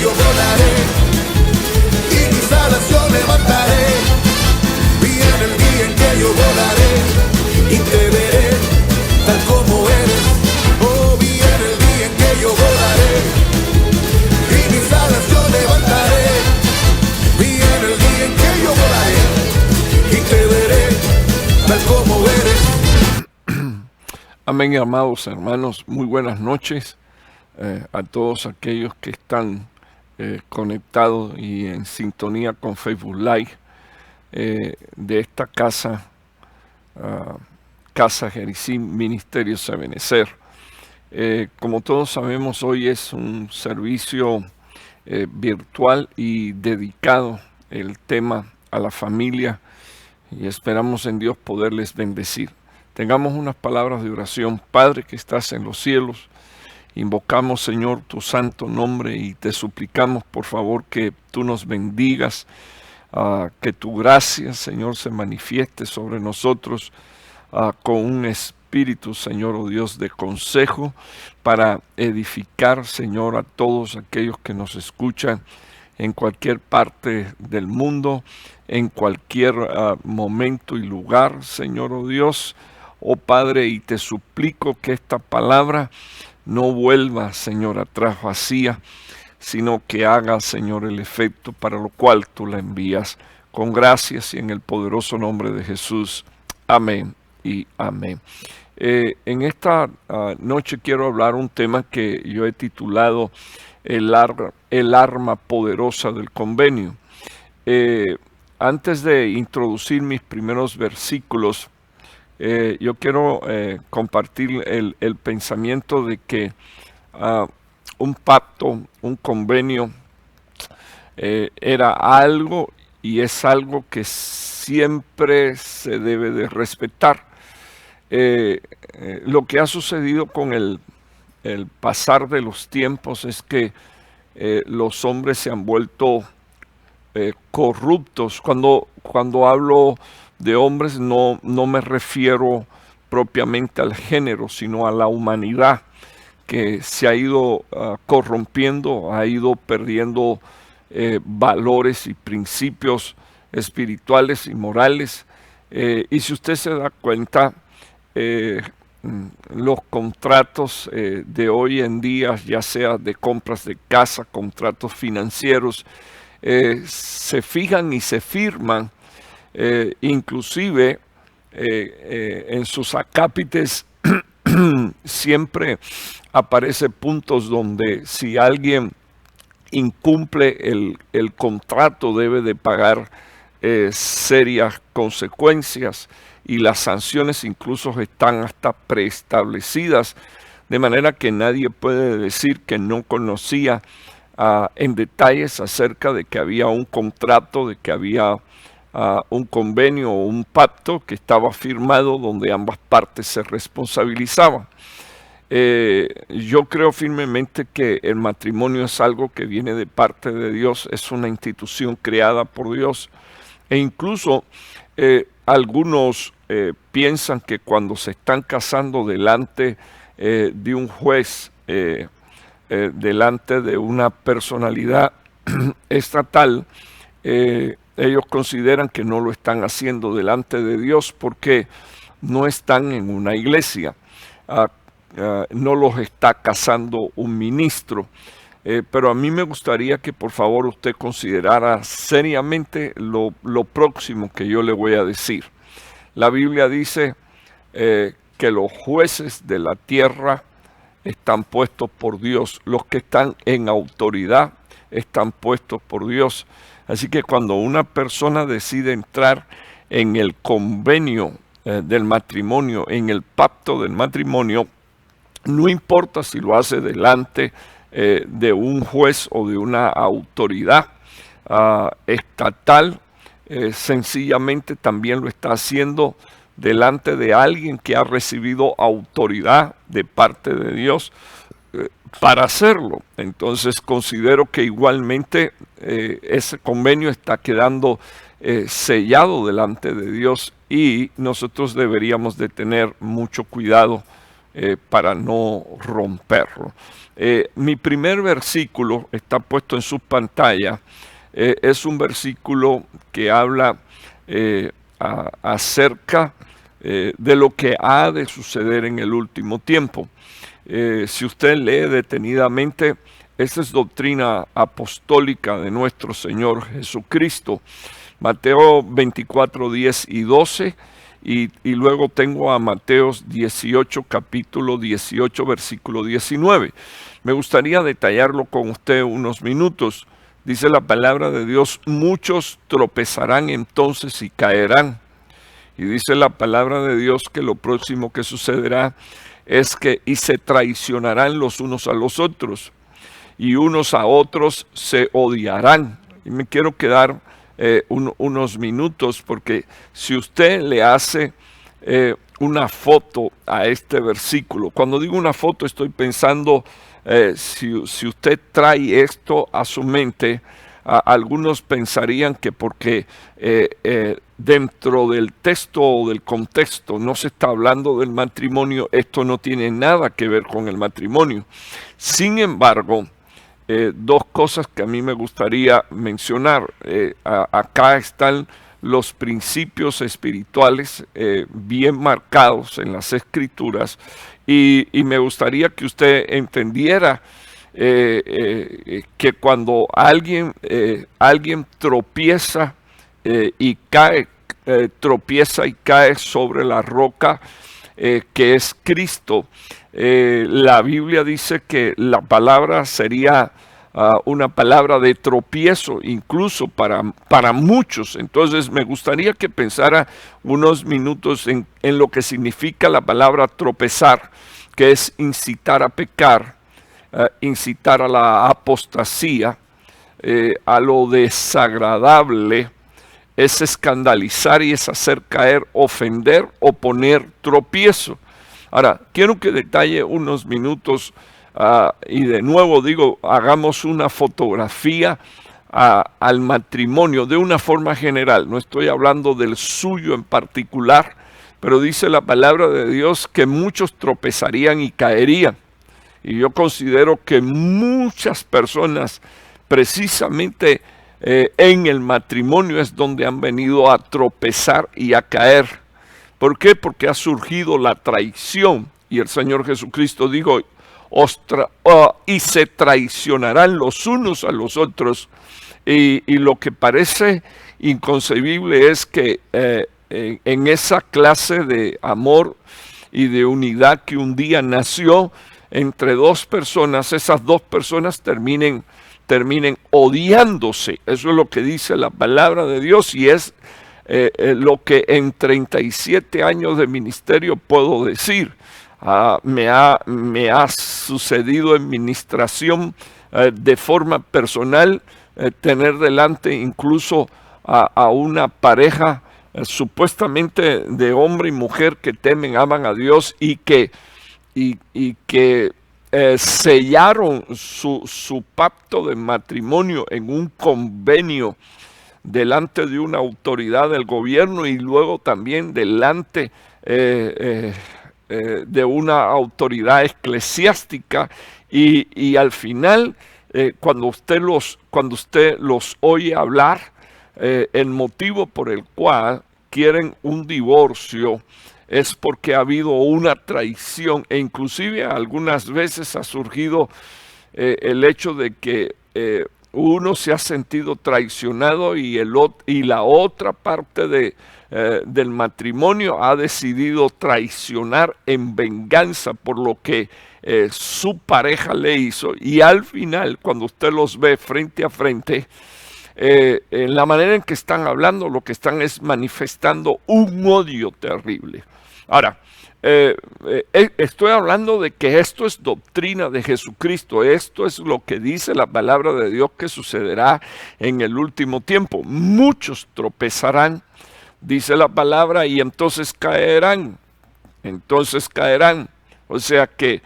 yo volaré y mis alas yo levantaré. Viene el día en que yo volaré y te veré tal como eres. Oh, viene el día en que yo volaré y mis alas yo levantaré. Viene el día en que yo volaré y te veré tal como eres. Amén, amados hermanos, muy buenas noches a todos aquellos que están conectados y en sintonía con Facebook Live de esta casa, Casa Jericín Ministerio Ebenecer. Como todos sabemos, hoy es un servicio virtual y dedicado el tema a la familia, y esperamos en Dios poderles bendecir. Tengamos unas palabras de oración. Padre que estás en los cielos, invocamos, Señor, tu santo nombre y te suplicamos, por favor, que tú nos bendigas, que tu gracia, Señor, se manifieste sobre nosotros con un espíritu, Señor, oh Dios, de consejo para edificar, Señor, a todos aquellos que nos escuchan en cualquier parte del mundo, en cualquier momento y lugar, Señor, oh Dios. Oh Padre, y te suplico que esta palabra no vuelva, Señor, atrás vacía, sino que haga, Señor, el efecto para lo cual tú la envías. Con gracias y en el poderoso nombre de Jesús. Amén y amén. En esta noche quiero hablar un tema que yo he titulado el arma poderosa del convenio. Antes de introducir mis primeros versículos, yo quiero compartir el pensamiento de que un pacto, un convenio, era algo y es algo que siempre se debe de respetar. Lo que ha sucedido con el pasar de los tiempos es que los hombres se han vuelto corruptos. Cuando hablo de hombres no me refiero propiamente al género, sino a la humanidad que se ha ido corrompiendo, ha ido perdiendo valores y principios espirituales y morales. Y si usted se da cuenta, los contratos de hoy en día, ya sea de compras de casa, contratos financieros, se fijan y se firman. Inclusive en sus acápites siempre aparece puntos donde si alguien incumple el contrato debe de pagar serias consecuencias, y las sanciones incluso están hasta preestablecidas, de manera que nadie puede decir que no conocía en detalles acerca de que había un contrato, de que había un convenio o un pacto que estaba firmado donde ambas partes se responsabilizaban. Yo creo firmemente que el matrimonio es algo que viene de parte de Dios, es una institución creada por Dios, e incluso algunos piensan que cuando se están casando delante de un juez, delante de una personalidad estatal, ellos consideran que no lo están haciendo delante de Dios porque no están en una iglesia, no los está casando un ministro. Pero a mí me gustaría que por favor usted considerara seriamente lo próximo que yo le voy a decir. La Biblia dice que los jueces de la tierra están puestos por Dios, los que están en autoridad están puestos por Dios. Así que cuando una persona decide entrar en el convenio del matrimonio, en el pacto del matrimonio, no importa si lo hace delante de un juez o de una autoridad estatal, sencillamente también lo está haciendo delante de alguien que ha recibido autoridad de parte de Dios para hacerlo. Entonces considero que igualmente ese convenio está quedando sellado delante de Dios, y nosotros deberíamos de tener mucho cuidado para no romperlo. Mi primer versículo está puesto en su pantalla. Es un versículo que habla acerca de lo que ha de suceder en el último tiempo. Si usted lee detenidamente, esa es doctrina apostólica de nuestro Señor Jesucristo. Mateo 24, 10 y 12, y luego tengo a Mateos 18, capítulo 18, versículo 19. Me gustaría detallarlo con usted unos minutos. Dice la palabra de Dios: muchos tropezarán entonces y caerán. Y dice la palabra de Dios que lo próximo que sucederá es que y se traicionarán los unos a los otros, y unos a otros se odiarán. Y me quiero quedar unos minutos, porque si usted le hace una foto a este versículo, cuando digo una foto estoy pensando, si usted trae esto a su mente, algunos pensarían que porque dentro del texto o del contexto no se está hablando del matrimonio, esto no tiene nada que ver con el matrimonio. Sin embargo, dos cosas que a mí me gustaría mencionar. Acá están los principios espirituales bien marcados en las Escrituras, y me gustaría que usted entendiera que cuando alguien tropieza y cae, tropieza y cae sobre la roca que es Cristo, la Biblia dice que la palabra sería una palabra de tropiezo, incluso para muchos. Entonces me gustaría que pensara unos minutos en lo que significa la palabra tropezar, que es incitar a pecar, incitar a la apostasía, a lo desagradable, es escandalizar y es hacer caer, ofender o poner tropiezo. Ahora, quiero que detalle unos minutos y de nuevo digo, hagamos una fotografía al matrimonio de una forma general. No estoy hablando del suyo en particular, pero dice la palabra de Dios que muchos tropezarían y caerían. Y yo considero que muchas personas precisamente en el matrimonio es donde han venido a tropezar y a caer. ¿Por qué? Porque ha surgido la traición, y el Señor Jesucristo dijo: y se traicionarán los unos a los otros. Y lo que parece inconcebible es que en esa clase de amor y de unidad que un día nació entre dos personas, esas dos personas terminen odiándose. Eso es lo que dice la palabra de Dios, y es lo que en 37 años de ministerio puedo decir. Me ha sucedido en ministración de forma personal, tener delante incluso a una pareja supuestamente de hombre y mujer que temen, aman a Dios y que sellaron su pacto de matrimonio en un convenio delante de una autoridad del gobierno y luego también delante de una autoridad eclesiástica, y al final cuando usted los oye hablar, el motivo por el cual quieren un divorcio es porque ha habido una traición, e inclusive algunas veces ha surgido el hecho de que uno se ha sentido traicionado y la otra parte del matrimonio ha decidido traicionar en venganza por lo que su pareja le hizo, y al final cuando usted los ve frente a frente, en la manera en que están hablando, lo que están es manifestando un odio terrible. Ahora, estoy hablando de que esto es doctrina de Jesucristo. Esto es lo que dice la palabra de Dios que sucederá en el último tiempo. Muchos tropezarán, dice la palabra, y entonces caerán. O sea que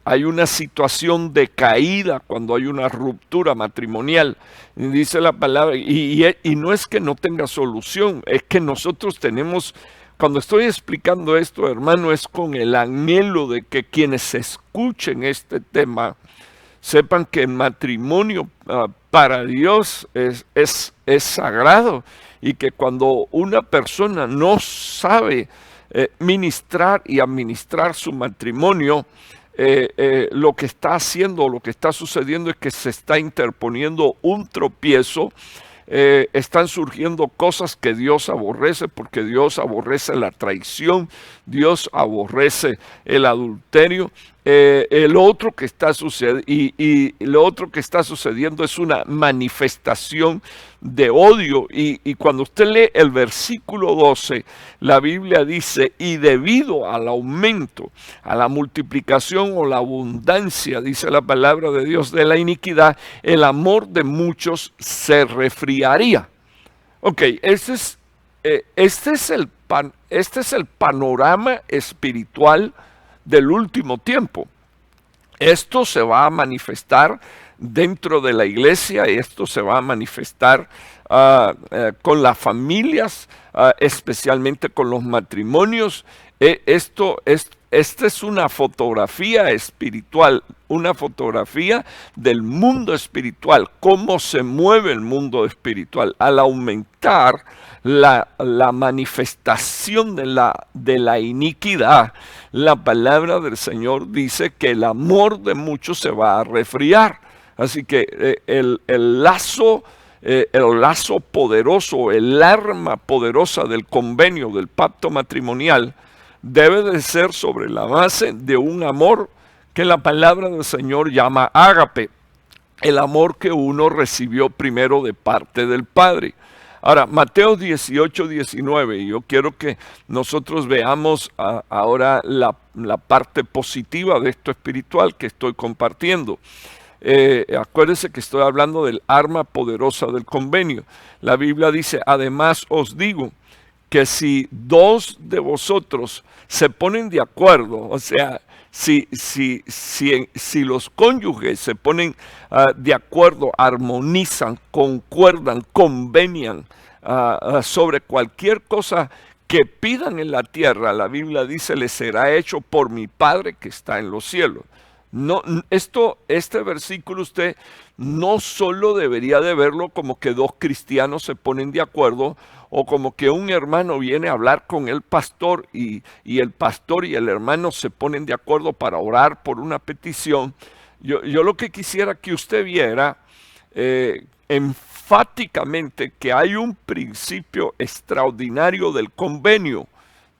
hay una situación de caída cuando hay una ruptura matrimonial. Y dice la palabra, y no es que no tenga solución, es que nosotros tenemos cuando estoy explicando esto, hermano, es con el anhelo de que quienes escuchen este tema sepan que el matrimonio para Dios es sagrado, y que cuando una persona no sabe ministrar y administrar su matrimonio, lo que está haciendo, lo que está sucediendo es que se está interponiendo un tropiezo. Están surgiendo cosas que Dios aborrece, porque Dios aborrece la traición, Dios aborrece el adulterio. Lo otro que está sucediendo, y lo otro que está sucediendo es una manifestación de odio. Y cuando usted lee el versículo 12, la Biblia dice: y debido al aumento, a la multiplicación o la abundancia, dice la palabra de Dios, de la iniquidad, el amor de muchos se resfriaría. Ok, este es el panorama espiritual del último tiempo. Esto se va a manifestar dentro de la iglesia, y esto se va a manifestar con las familias, especialmente con los matrimonios. Esta es una fotografía espiritual, una fotografía del mundo espiritual, cómo se mueve el mundo espiritual al aumentar la manifestación de la iniquidad. La palabra del Señor dice que el amor de muchos se va a resfriar. Así que el lazo poderoso, el arma poderosa del convenio, del pacto matrimonial, debe de ser sobre la base de un amor que la palabra del Señor llama ágape, el amor que uno recibió primero de parte del Padre. Ahora, Mateo 18, 19, yo quiero que nosotros veamos ahora la parte positiva de esto espiritual que estoy compartiendo. Acuérdense que estoy hablando del arma poderosa del convenio. La Biblia dice: además os digo que si dos de vosotros se ponen de acuerdo, o sea, si los cónyuges se ponen de acuerdo, armonizan, concuerdan, convenian sobre cualquier cosa que pidan en la tierra, la Biblia dice: les será hecho por mi Padre que está en los cielos. No, este versículo usted no solo debería de verlo como que dos cristianos se ponen de acuerdo, o como que un hermano viene a hablar con el pastor y el pastor y el hermano se ponen de acuerdo para orar por una petición. Yo lo que quisiera que usted viera enfáticamente que hay un principio extraordinario del convenio.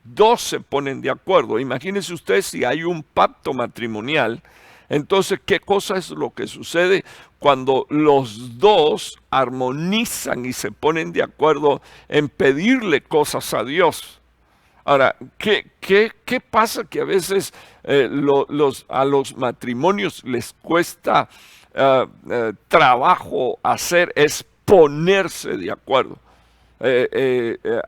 Dos se ponen de acuerdo. Imagínese usted si hay un pacto matrimonial. Entonces, ¿qué cosa es lo que sucede cuando los dos armonizan y se ponen de acuerdo en pedirle cosas a Dios? Ahora, ¿qué pasa? Que a veces a los matrimonios les cuesta trabajo hacer, es ponerse de acuerdo.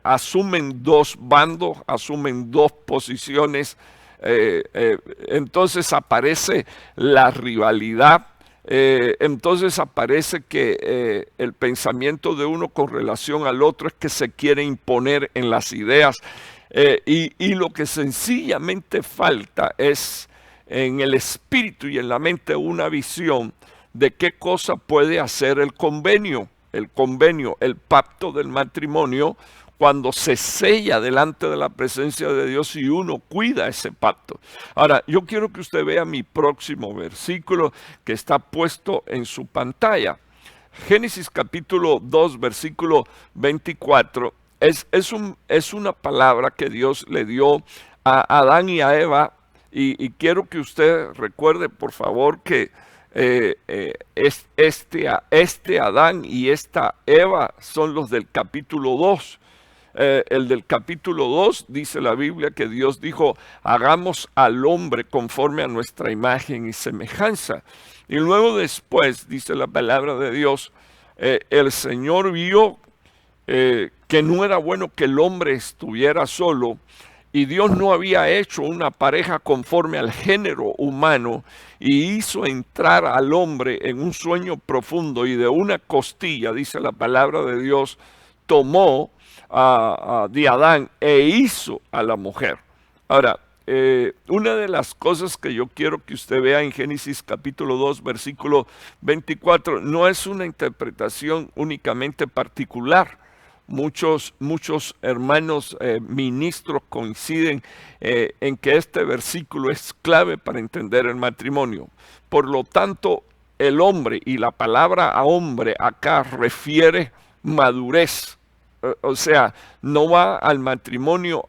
Asumen dos bandos, asumen dos posiciones. Entonces aparece la rivalidad, entonces aparece que el pensamiento de uno con relación al otro es que se quiere imponer en las ideas, y lo que sencillamente falta es en el espíritu y en la mente una visión de qué cosa puede hacer el convenio, el pacto del matrimonio, cuando se sella delante de la presencia de Dios y uno cuida ese pacto. Ahora, yo quiero que usted vea mi próximo versículo que está puesto en su pantalla. Génesis capítulo 2, versículo 24, es una palabra que Dios le dio a Adán y a Eva, y quiero que usted recuerde, por favor, que este Adán y esta Eva son los del capítulo 2. El del capítulo 2 dice la Biblia que Dios dijo: hagamos al hombre conforme a nuestra imagen y semejanza. Y luego después, dice la palabra de Dios, el Señor vio que no era bueno que el hombre estuviera solo, y Dios no había hecho una pareja conforme al género humano, y hizo entrar al hombre en un sueño profundo, y de una costilla, dice la palabra de Dios, tomó de Adán e hizo a la mujer. Ahora, una de las cosas que yo quiero que usted vea en Génesis capítulo 2, versículo 24, no es una interpretación únicamente particular. Muchos hermanos ministros coinciden en que este versículo es clave para entender el matrimonio. Por lo tanto, el hombre, y la palabra a hombre acá refiere madurez. O sea, no va al matrimonio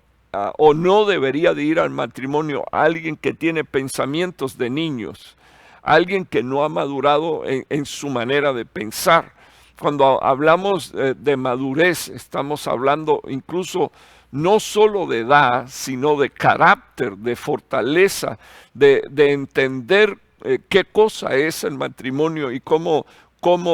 o no debería de ir al matrimonio alguien que tiene pensamientos de niños, alguien que no ha madurado en su manera de pensar. Cuando hablamos de madurez, estamos hablando incluso no solo de edad, sino de carácter, de fortaleza, de entender qué cosa es el matrimonio y cómo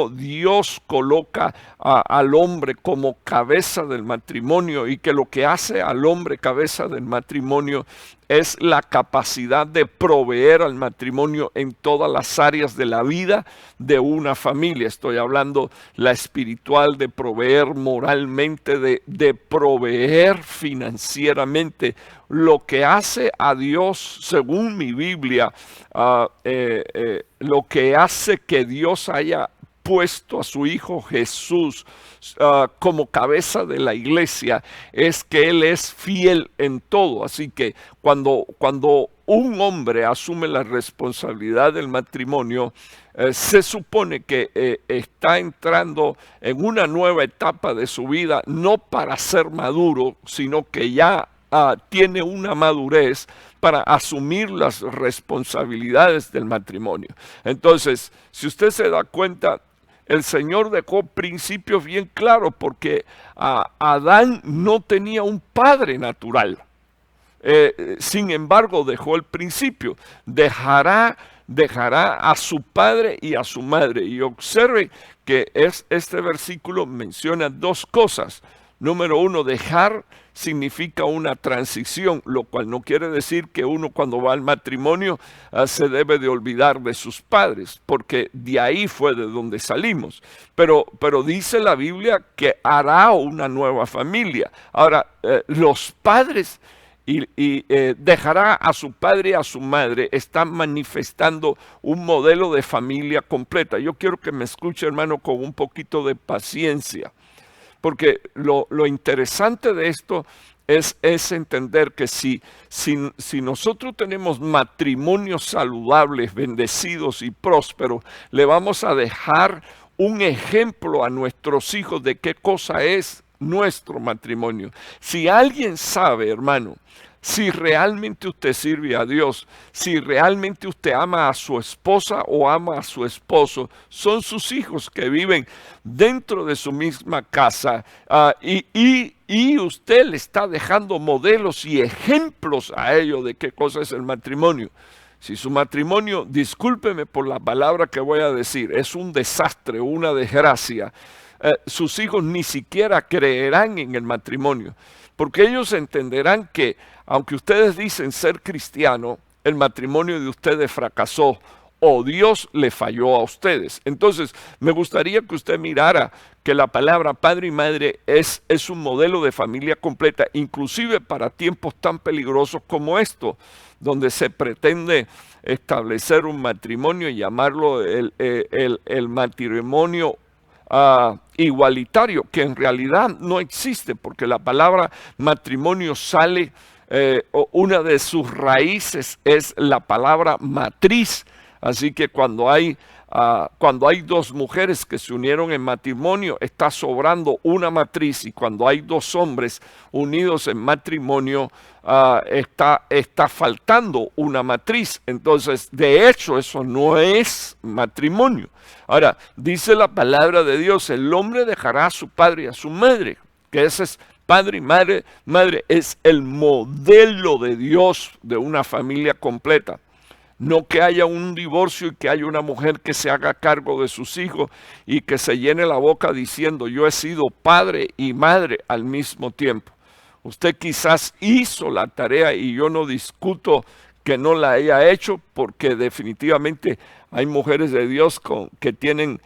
Dios coloca al hombre como cabeza del matrimonio, y que lo que hace al hombre cabeza del matrimonio es la capacidad de proveer al matrimonio en todas las áreas de la vida de una familia. Estoy hablando la espiritual, de proveer moralmente, de proveer financieramente. Lo que hace a Dios, según mi Biblia, lo que hace que Dios haya puesto a su Hijo Jesús como cabeza de la iglesia es que Él es fiel en todo. Así que cuando un hombre asume la responsabilidad del matrimonio, se supone que está entrando en una nueva etapa de su vida, no para ser maduro, sino que ya tiene una madurez para asumir las responsabilidades del matrimonio. Entonces, si usted se da cuenta, el Señor dejó principios bien claros, porque Adán no tenía un padre natural. Sin embargo, dejó el principio: dejará a su padre y a su madre. Y observe que este versículo menciona dos cosas. Número uno, dejar significa una transición, lo cual no quiere decir que uno, cuando va al matrimonio, se debe de olvidar de sus padres, porque de ahí fue de donde salimos. Pero dice la Biblia que hará una nueva familia. Ahora, los padres dejará a su padre y a su madre, están manifestando un modelo de familia completa. Yo quiero que me escuche, hermano, con un poquito de paciencia. Porque lo interesante de esto es entender que si nosotros tenemos matrimonios saludables, bendecidos y prósperos, le vamos a dejar un ejemplo a nuestros hijos de qué cosa es nuestro matrimonio. Si alguien sabe, hermano, si realmente usted sirve a Dios, si realmente usted ama a su esposa o ama a su esposo, son sus hijos que viven dentro de su misma casa, y usted le está dejando modelos y ejemplos a ellos de qué cosa es el matrimonio. Si su matrimonio, discúlpeme por la palabra que voy a decir, es un desastre, una desgracia, sus hijos ni siquiera creerán en el matrimonio, porque ellos entenderán que, aunque ustedes dicen ser cristiano, el matrimonio de ustedes fracasó o Dios le falló a ustedes. Entonces, me gustaría que usted mirara que la palabra padre y madre es un modelo de familia completa, inclusive para tiempos tan peligrosos como esto, donde se pretende establecer un matrimonio y llamarlo el matrimonio igualitario, que en realidad no existe, porque la palabra matrimonio sale, una de sus raíces es la palabra matriz. Así que cuando hay dos mujeres que se unieron en matrimonio, está sobrando una matriz, y cuando hay dos hombres unidos en matrimonio, está faltando una matriz. Entonces, de hecho, eso no es matrimonio. Ahora, dice la palabra de Dios: el hombre dejará a su padre y a su madre, que ese es padre y madre. Madre es el modelo de Dios de una familia completa. No que haya un divorcio y que haya una mujer que se haga cargo de sus hijos y que se llene la boca diciendo: yo he sido padre y madre al mismo tiempo. Usted quizás hizo la tarea, y yo no discuto que no la haya hecho, porque definitivamente hay mujeres de Dios que tienen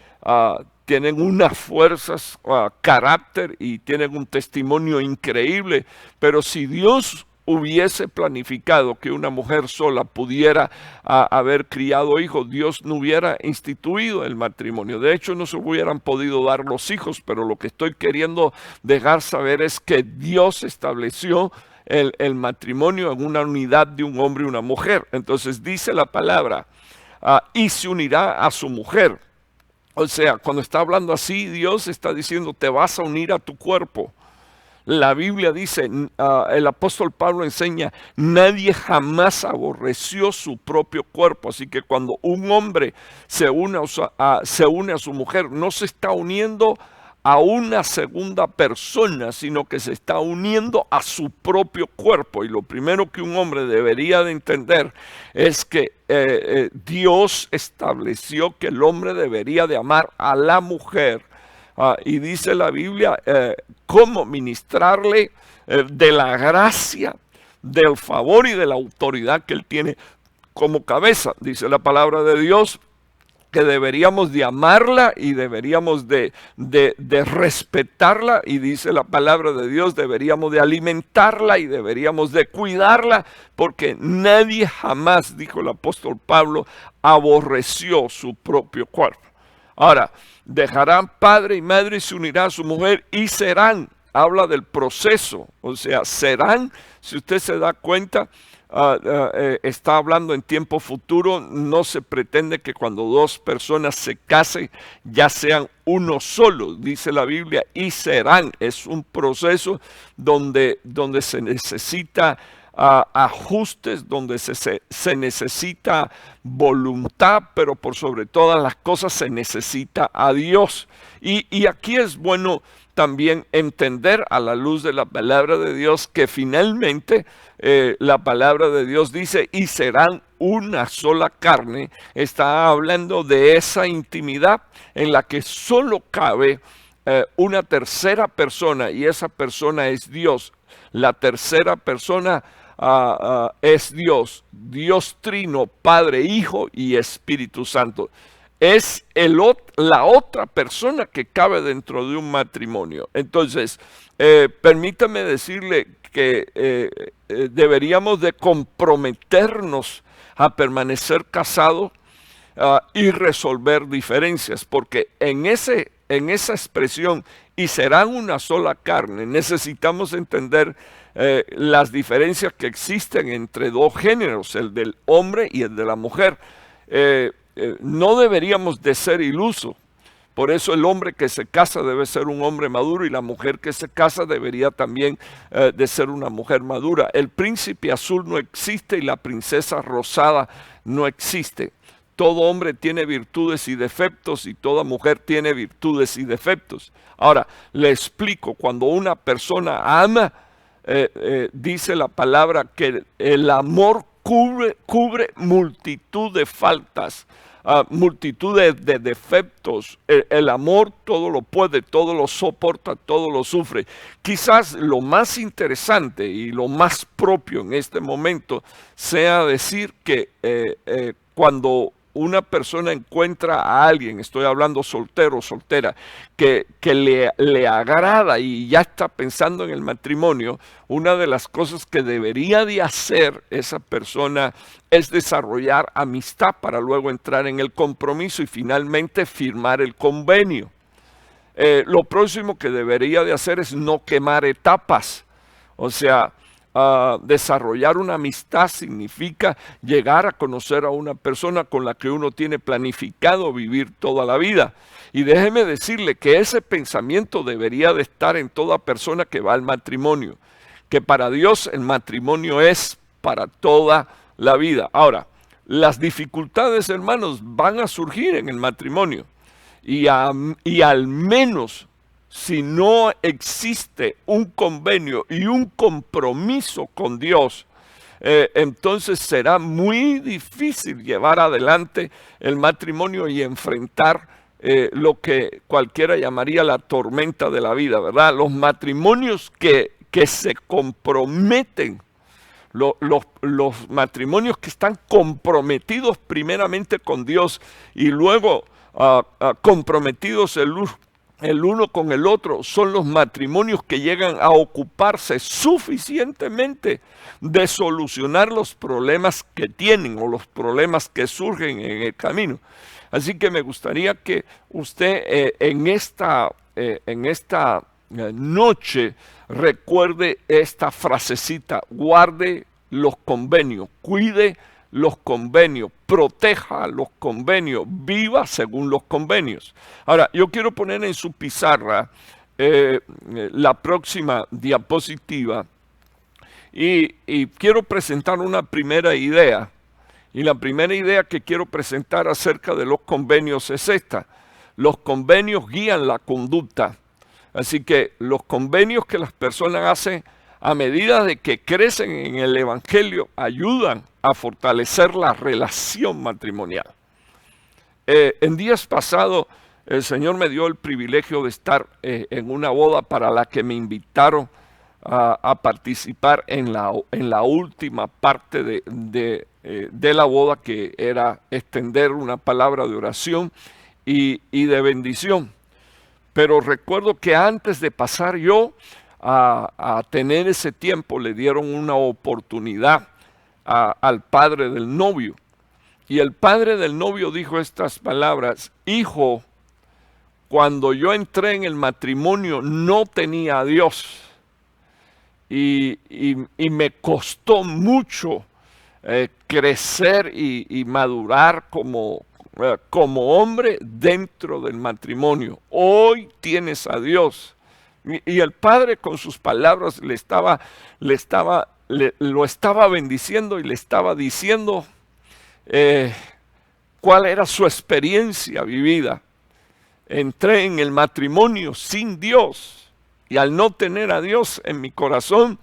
tienen unas fuerzas, carácter y tienen un testimonio increíble, pero si Dios hubiese planificado que una mujer sola pudiera haber criado hijos, Dios no hubiera instituido el matrimonio. De hecho, no se hubieran podido dar los hijos, pero lo que estoy queriendo dejar saber es que Dios estableció el matrimonio en una unidad de un hombre y una mujer. Entonces dice la palabra, y se unirá a su mujer. O sea, cuando está hablando así, Dios está diciendo, te vas a unir a tu cuerpo. La Biblia dice, el apóstol Pablo enseña, nadie jamás aborreció su propio cuerpo. Así que cuando un hombre se une a su mujer, no se está uniendo a una segunda persona, sino que se está uniendo a su propio cuerpo. Y lo primero que un hombre debería de entender es que Dios estableció que el hombre debería de amar a la mujer. Y dice la Biblia cómo ministrarle de la gracia, del favor y de la autoridad que él tiene como cabeza. Dice la palabra de Dios que deberíamos de amarla y deberíamos de respetarla, y dice la palabra de Dios, deberíamos de alimentarla y deberíamos de cuidarla, porque nadie jamás, dijo el apóstol Pablo, aborreció su propio cuerpo. Ahora, dejarán padre y madre y se unirá a su mujer y serán. Habla del proceso, o sea, serán, si usted se da cuenta, está hablando en tiempo futuro. No se pretende que cuando dos personas se casen ya sean uno solo, dice la Biblia, y serán. Es un proceso donde se necesita ajustes, donde se necesita voluntad, pero por sobre todas las cosas se necesita a Dios. Y aquí es bueno también entender a la luz de la palabra de Dios que finalmente la palabra de Dios dice, y serán una sola carne. Está hablando de esa intimidad en la que solo cabe una tercera persona, y esa persona es Dios. La tercera persona es Dios, Dios Trino, Padre, Hijo y Espíritu Santo. Es la otra persona que cabe dentro de un matrimonio. Entonces, permítame decirle que deberíamos de comprometernos a permanecer casados y resolver diferencias, porque en esa expresión, y serán una sola carne, necesitamos entender las diferencias que existen entre dos géneros, el del hombre y el de la mujer. No deberíamos de ser ilusos. Por eso el hombre que se casa debe ser un hombre maduro, y la mujer que se casa debería también de ser una mujer madura. El príncipe azul no existe y la princesa rosada no existe. Todo hombre tiene virtudes y defectos, y toda mujer tiene virtudes y defectos. Ahora, le explico, cuando una persona ama, dice la palabra que el amor cubre multitud de faltas, multitud de defectos. El amor todo lo puede, todo lo soporta, todo lo sufre. Quizás lo más interesante y lo más propio en este momento sea decir que cuando una persona encuentra a alguien, estoy hablando soltero o soltera, que le agrada y ya está pensando en el matrimonio, una de las cosas que debería de hacer esa persona es desarrollar amistad para luego entrar en el compromiso y finalmente firmar el convenio. Lo próximo que debería de hacer es no quemar etapas. O sea, desarrollar una amistad significa llegar a conocer a una persona con la que uno tiene planificado vivir toda la vida. Y déjeme decirle que ese pensamiento debería de estar en toda persona que va al matrimonio, que para Dios el matrimonio es para toda la vida. Ahora, las dificultades, hermanos, van a surgir en el matrimonio, y al menos si no existe un convenio y un compromiso con Dios, entonces será muy difícil llevar adelante el matrimonio y enfrentar lo que cualquiera llamaría la tormenta de la vida, ¿verdad? Los matrimonios que se comprometen, los matrimonios que están comprometidos primeramente con Dios y luego comprometidos el uno con el otro son los matrimonios que llegan a ocuparse suficientemente de solucionar los problemas que tienen o los problemas que surgen en el camino. Así que me gustaría que usted en esta noche recuerde esta frasecita: guarde los convenios, cuide los convenios, proteja los convenios, viva según los convenios. Ahora, yo quiero poner en su pizarra la próxima diapositiva y quiero presentar una primera idea. Y la primera idea que quiero presentar acerca de los convenios es esta: los convenios guían la conducta. Así que los convenios que las personas hacen a medida de que crecen en el Evangelio ayudan a fortalecer la relación matrimonial. En días pasados el Señor me dio el privilegio de estar en una boda para la que me invitaron a participar en la última parte de la boda, que era extender una palabra de oración y de bendición. Pero recuerdo que antes de pasar yo a tener ese tiempo, le dieron una oportunidad al padre del novio. Y el padre del novio dijo estas palabras: hijo, cuando yo entré en el matrimonio no tenía a Dios. Y me costó mucho crecer y madurar como hombre dentro del matrimonio. Hoy tienes a Dios. Y el padre con sus palabras lo estaba bendiciendo y le estaba diciendo cuál era su experiencia vivida. Entré en el matrimonio sin Dios, y al no tener a Dios en mi corazón,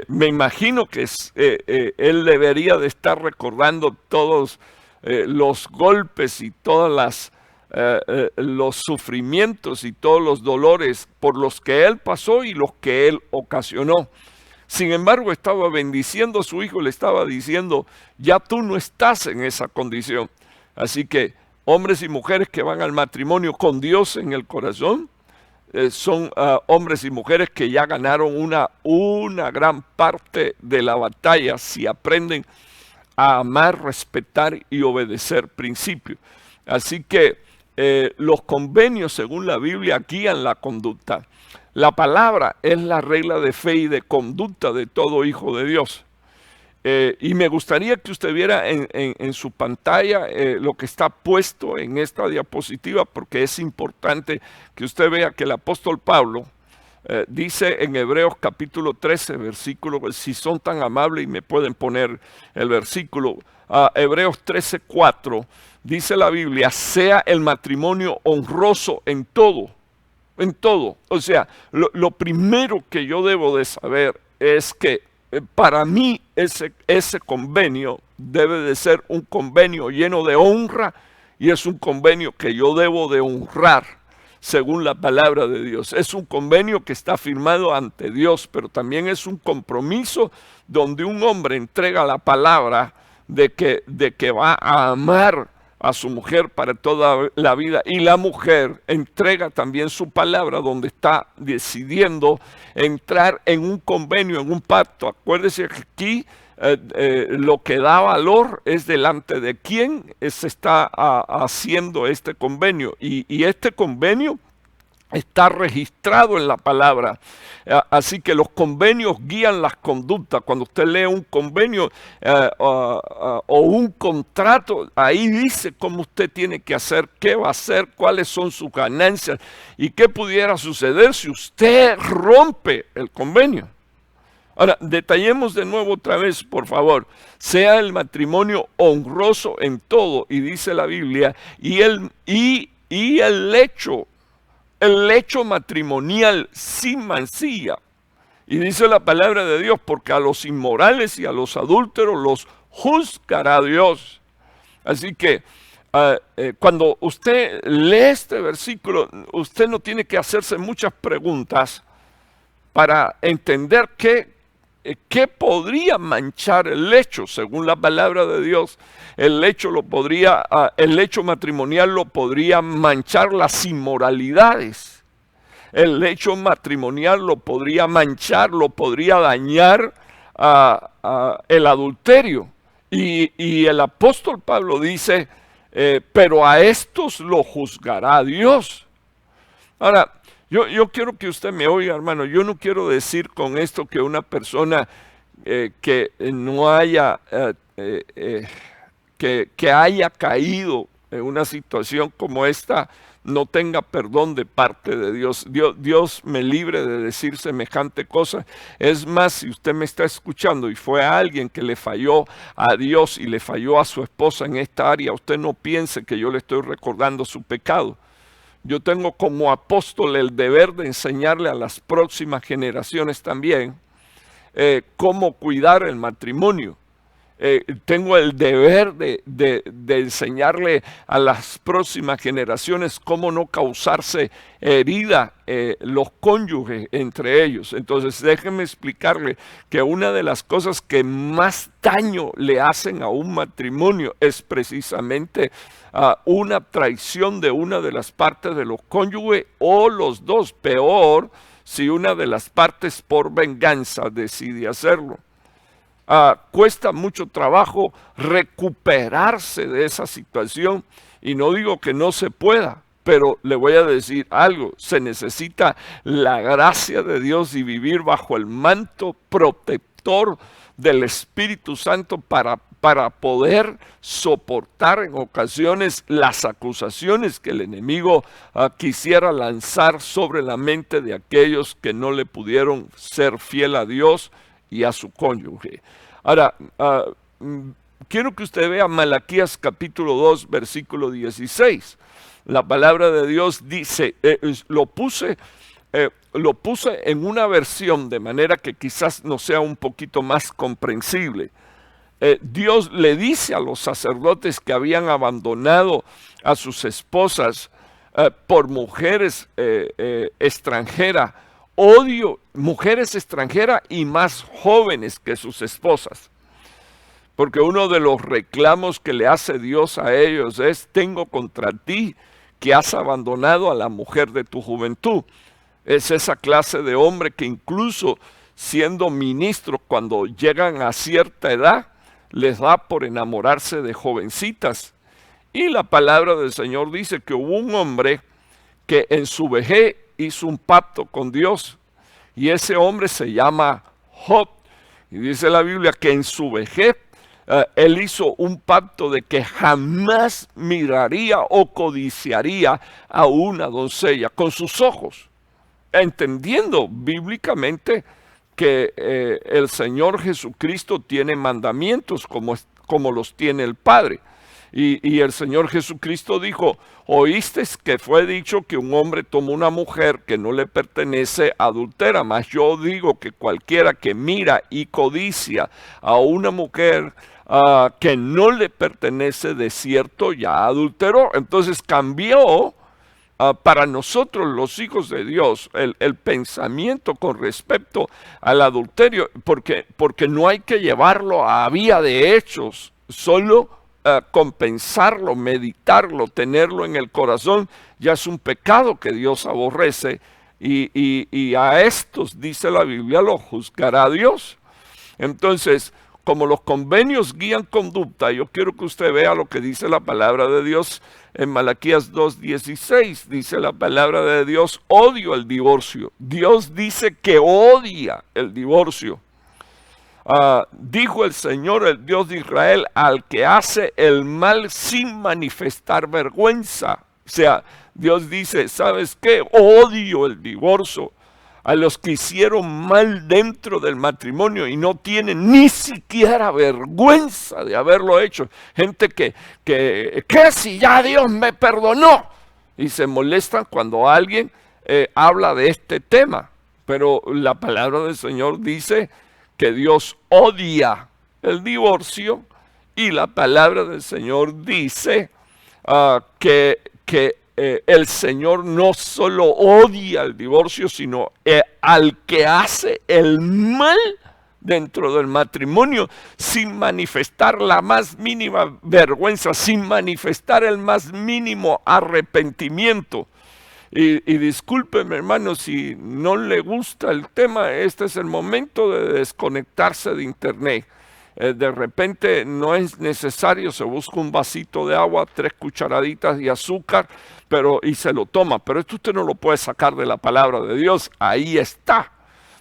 me imagino que él debería de estar recordando todos los golpes y todas los sufrimientos y todos los dolores por los que él pasó y los que él ocasionó. Sin embargo, estaba bendiciendo a su hijo, le estaba diciendo: ya tú no estás en esa condición. Así que hombres y mujeres que van al matrimonio con Dios en el corazón son hombres y mujeres que ya ganaron una gran parte de la batalla si aprenden a amar, respetar y obedecer principios. Así que los convenios, según la Biblia, guían la conducta. La palabra es la regla de fe y de conducta de todo hijo de Dios. Y me gustaría que usted viera en su pantalla lo que está puesto en esta diapositiva, porque es importante que usted vea que el apóstol Pablo dice en Hebreos capítulo 13, versículo, si son tan amables y me pueden poner el versículo, Hebreos 13, 4, dice la Biblia: sea el matrimonio honroso en todo. En todo. O sea, lo primero que yo debo de saber es que para mí ese convenio debe de ser un convenio lleno de honra, y es un convenio que yo debo de honrar según la palabra de Dios. Es un convenio que está firmado ante Dios, pero también es un compromiso donde un hombre entrega la palabra de que va a amar a su mujer para toda la vida, y la mujer entrega también su palabra donde está decidiendo entrar en un convenio, en un pacto. Acuérdese que aquí lo que da valor es delante de quién se está haciendo este convenio, y este convenio está registrado en la palabra. Así que los convenios guían las conductas. Cuando usted lee un convenio o un contrato, ahí dice cómo usted tiene que hacer, qué va a hacer, cuáles son sus ganancias y qué pudiera suceder si usted rompe el convenio. Ahora, detallemos de nuevo otra vez, por favor. Sea el matrimonio honroso en todo, y dice la Biblia, y el lecho matrimonial sin mancilla. Y dice la palabra de Dios: porque a los inmorales y a los adúlteros los juzgará Dios. Así que cuando usted lee este versículo, usted no tiene que hacerse muchas preguntas para entender que ¿qué podría manchar el lecho? Según la palabra de Dios, el lecho matrimonial lo podría manchar las inmoralidades. El lecho matrimonial lo podría manchar, lo podría dañar el adulterio. Y el apóstol Pablo dice, pero a estos lo juzgará Dios. Ahora, yo quiero que usted me oiga, hermano. Yo no quiero decir con esto que una persona que no haya, que haya caído en una situación como esta, no tenga perdón de parte de Dios. Dios me libre de decir semejante cosa. Es más, si usted me está escuchando y fue a alguien que le falló a Dios y le falló a su esposa en esta área, usted no piense que yo le estoy recordando su pecado. Yo tengo como apóstol el deber de enseñarle a las próximas generaciones también cómo cuidar el matrimonio. Tengo el deber de enseñarle a las próximas generaciones cómo no causarse herida los cónyuges entre ellos. Entonces déjenme explicarle que una de las cosas que más daño le hacen a un matrimonio es precisamente una traición de una de las partes de los cónyuges o los dos. Peor si una de las partes por venganza decide hacerlo. Cuesta mucho trabajo recuperarse de esa situación, y no digo que no se pueda, pero le voy a decir algo: se necesita la gracia de Dios y vivir bajo el manto protector del Espíritu Santo para poder soportar en ocasiones las acusaciones que el enemigo quisiera lanzar sobre la mente de aquellos que no le pudieron ser fiel a Dios y a su cónyuge. Ahora, quiero que usted vea Malaquías capítulo 2, versículo 16. La palabra de Dios dice, lo puse en una versión de manera que quizás no sea un poquito más comprensible. Dios le dice a los sacerdotes que habían abandonado a sus esposas por mujeres extranjeras, mujeres extranjeras y más jóvenes que sus esposas. Porque uno de los reclamos que le hace Dios a ellos es: tengo contra ti que has abandonado a la mujer de tu juventud. Es esa clase de hombre que incluso siendo ministros, cuando llegan a cierta edad, les da por enamorarse de jovencitas. Y la palabra del Señor dice que hubo un hombre que en su vejez hizo un pacto con Dios, y ese hombre se llama Job. Y dice la Biblia que en su vejez él hizo un pacto de que jamás miraría o codiciaría a una doncella con sus ojos, entendiendo bíblicamente que el Señor Jesucristo tiene mandamientos como los tiene el Padre. Y el Señor Jesucristo dijo: oíste que fue dicho que un hombre tomó una mujer que no le pertenece, adultera, mas yo digo que cualquiera que mira y codicia a una mujer que no le pertenece, de cierto ya adulteró. Entonces cambió para nosotros los hijos de Dios el pensamiento con respecto al adulterio, porque no hay que llevarlo a vía de hechos, solo compensarlo, meditarlo, tenerlo en el corazón, ya es un pecado que Dios aborrece, y a estos, dice la Biblia, los juzgará Dios. Entonces, como los convenios guían conducta, yo quiero que usted vea lo que dice la palabra de Dios en Malaquías 2:16. Dice la palabra de Dios: odio el divorcio. Dios dice que odia el divorcio. Dijo el Señor, el Dios de Israel, al que hace el mal sin manifestar vergüenza. O sea, Dios dice: ¿sabes qué? Odio el divorcio. A los que hicieron mal dentro del matrimonio y no tienen ni siquiera vergüenza de haberlo hecho. Gente que si ya Dios me perdonó, y se molestan cuando alguien habla de este tema. Pero la palabra del Señor dice que Dios odia el divorcio, y la palabra del Señor dice que el Señor no solo odia el divorcio, sino al que hace el mal dentro del matrimonio sin manifestar la más mínima vergüenza, sin manifestar el más mínimo arrepentimiento. Y discúlpeme, hermano, si no le gusta el tema, este es el momento de desconectarse de internet. De repente no es necesario, se busca un vasito de agua, 3 cucharaditas de azúcar, y se lo toma. Pero esto usted no lo puede sacar de la palabra de Dios, ahí está.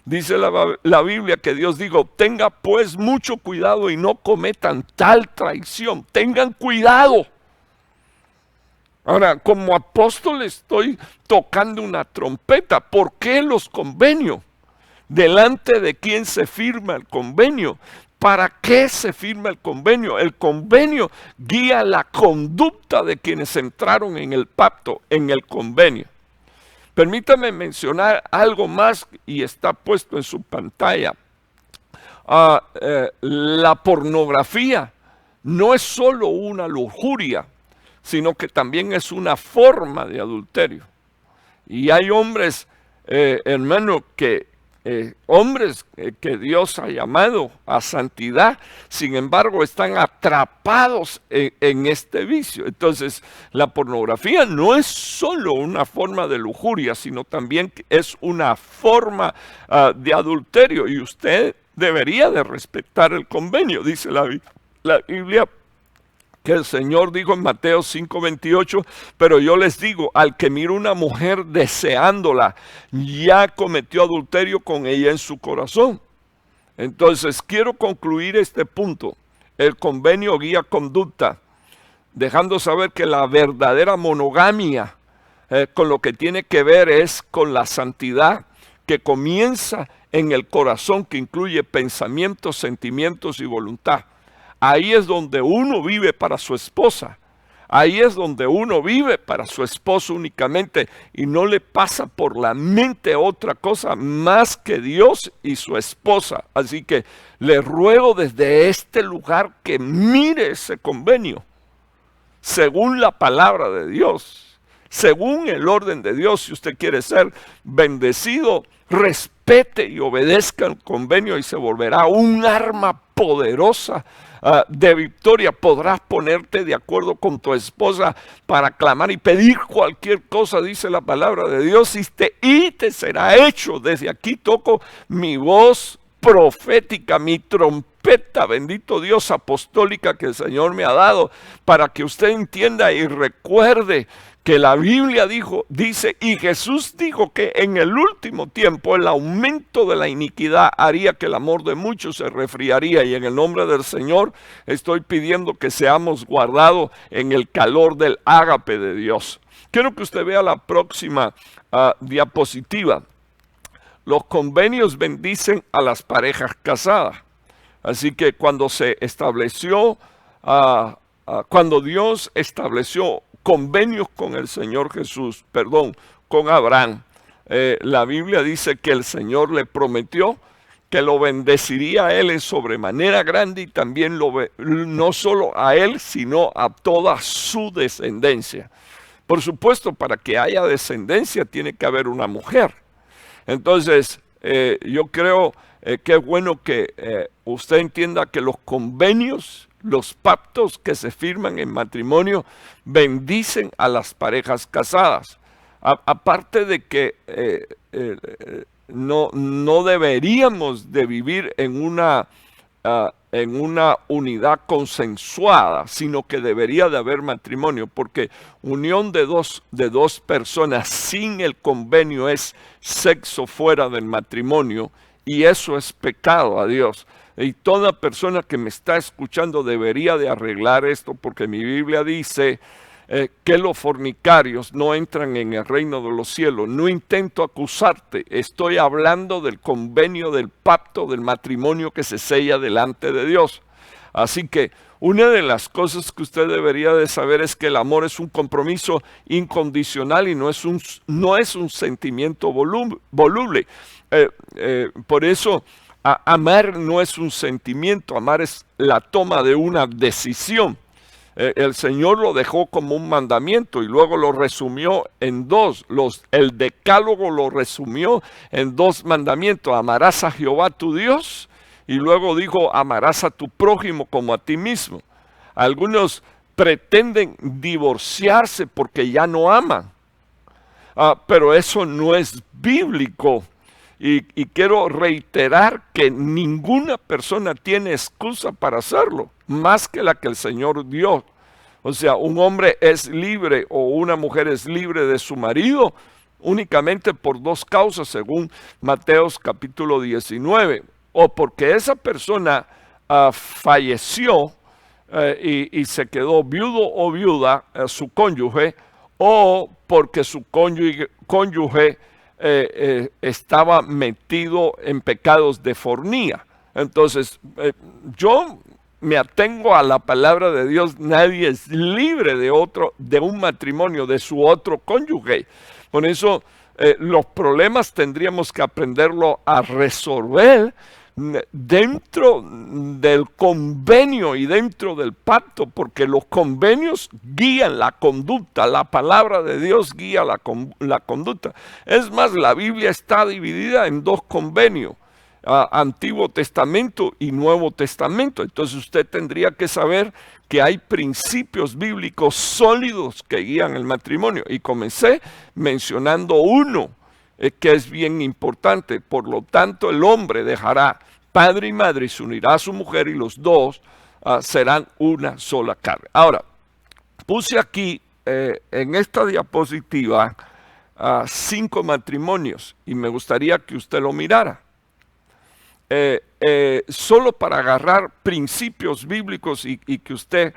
Dice la Biblia que Dios dijo, tenga pues mucho cuidado y no cometan tal traición. Tengan cuidado. Ahora, como apóstol estoy tocando una trompeta. ¿Por qué los convenios? ¿Delante de quién se firma el convenio? ¿Para qué se firma el convenio? El convenio guía la conducta de quienes entraron en el pacto, en el convenio. Permítame mencionar algo más y está puesto en su pantalla. La pornografía no es solo una lujuria, sino que también es una forma de adulterio. Y hay hombres, hermano, que Dios ha llamado a santidad, sin embargo están atrapados en este vicio. Entonces, la pornografía no es solo una forma de lujuria, sino también es una forma de adulterio, y usted debería de respetar el convenio. Dice la Biblia que el Señor dijo en Mateo 5:28, pero yo les digo, al que mira una mujer deseándola, ya cometió adulterio con ella en su corazón. Entonces, quiero concluir este punto. El convenio guía conducta, dejando saber que la verdadera monogamia, con lo que tiene que ver es con la santidad, que comienza en el corazón, que incluye pensamientos, sentimientos y voluntad. Ahí es donde uno vive para su esposa. Ahí es donde uno vive para su esposo únicamente y no le pasa por la mente otra cosa más que Dios y su esposa. Así que le ruego desde este lugar que mire ese convenio según la palabra de Dios, según el orden de Dios. Si usted quiere ser bendecido, respete y obedezca el convenio y se volverá un arma poderosa de victoria. Podrás ponerte de acuerdo con tu esposa para clamar y pedir cualquier cosa, dice la palabra de Dios, y te será hecho. Desde aquí toco mi voz profética, mi trompeta, bendito Dios, apostólica, que el Señor me ha dado, para que usted entienda y recuerde que la Biblia dice, y Jesús dijo que en el último tiempo el aumento de la iniquidad haría que el amor de muchos se resfriaría, y en el nombre del Señor estoy pidiendo que seamos guardados en el calor del ágape de Dios. Quiero que usted vea la próxima diapositiva. Los convenios bendicen a las parejas casadas. Así que cuando se estableció, cuando Dios estableció convenios con el Señor Jesús, con Abraham, la Biblia dice que el Señor le prometió que lo bendeciría a él en sobremanera grande, y también no solo a él, sino a toda su descendencia. Por supuesto, para que haya descendencia tiene que haber una mujer. Entonces, yo creo que es bueno que usted entienda que los convenios, los pactos que se firman en matrimonio bendicen a las parejas casadas. Aparte de que no deberíamos de vivir en una unidad consensuada, sino que debería de haber matrimonio, porque unión de dos personas sin el convenio es sexo fuera del matrimonio, y eso es pecado a Dios. Y toda persona que me está escuchando debería de arreglar esto, porque mi Biblia dice que los fornicarios no entran en el reino de los cielos. No intento acusarte, estoy hablando del convenio, del pacto, del matrimonio que se sella delante de Dios. Así que una de las cosas que usted debería de saber es que el amor es un compromiso incondicional y no es un sentimiento voluble. Por eso amar no es un sentimiento, amar es la toma de una decisión. El Señor lo dejó como un mandamiento y luego lo resumió en dos. El decálogo lo resumió en 2 mandamientos: amarás a Jehová tu Dios y luego dijo, amarás a tu prójimo como a ti mismo. Algunos pretenden divorciarse porque ya no aman, pero eso no es bíblico. Y quiero reiterar que ninguna persona tiene excusa para hacerlo, más que la que el Señor dio. O sea, un hombre es libre o una mujer es libre de su marido únicamente por dos causas, según Mateos capítulo 19. O porque esa persona falleció y se quedó viudo o viuda, su cónyuge, o porque su cónyuge estaba metido en pecados de fornía. Entonces, yo me atengo a la palabra de Dios. Nadie es libre de un matrimonio, de su otro cónyuge. Por eso, los problemas tendríamos que aprenderlo a resolver dentro del convenio y dentro del pacto, porque los convenios guían la conducta, la palabra de Dios guía la conducta. Es más, la Biblia está dividida en dos convenios, Antiguo Testamento y Nuevo Testamento. Entonces usted tendría que saber que hay principios bíblicos sólidos que guían el matrimonio. Y comencé mencionando uno, que es bien importante. Por lo tanto, el hombre dejará padre y madre y se unirá a su mujer, y los dos serán una sola carne. Ahora, puse aquí en esta diapositiva 5 matrimonios y me gustaría que usted lo mirara. Solo para agarrar principios bíblicos y que usted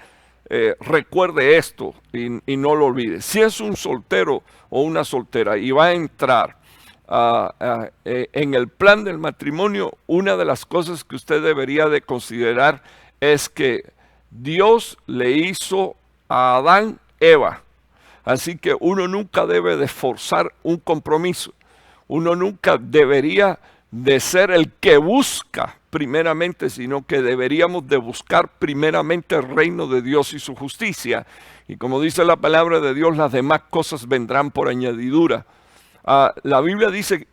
recuerde esto y no lo olvide. Si es un soltero o una soltera y va a entrar en el plan del matrimonio, una de las cosas que usted debería de considerar es que Dios le hizo a Adán Eva. Así que uno nunca debe de forzar un compromiso. Uno nunca debería de ser el que busca primeramente, sino que deberíamos de buscar primeramente el reino de Dios y su justicia. Y como dice la palabra de Dios, las demás cosas vendrán por añadidura. La Biblia dice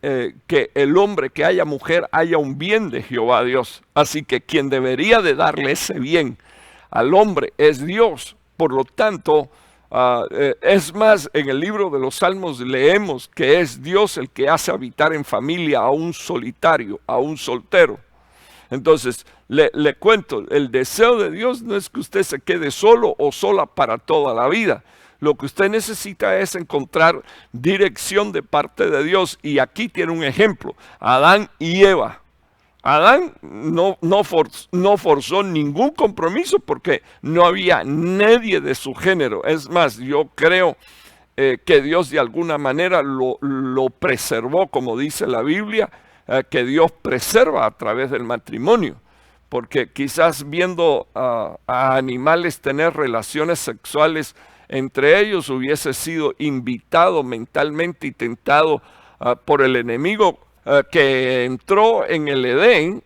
que el hombre que haya mujer haya un bien de Jehová Dios. Así que quien debería de darle ese bien al hombre es Dios. Por lo tanto, es más, en el libro de los Salmos leemos que es Dios el que hace habitar en familia a un solitario, a un soltero. Entonces, le cuento, el deseo de Dios no es que usted se quede solo o sola para toda la vida. Lo que usted necesita es encontrar dirección de parte de Dios. Y aquí tiene un ejemplo, Adán y Eva. Adán no forzó ningún compromiso porque no había nadie de su género. Es más, yo creo que Dios de alguna manera lo preservó, como dice la Biblia, que Dios preserva a través del matrimonio. Porque quizás viendo a animales tener relaciones sexuales entre ellos hubiese sido invitado mentalmente y tentado por el enemigo que entró en el Edén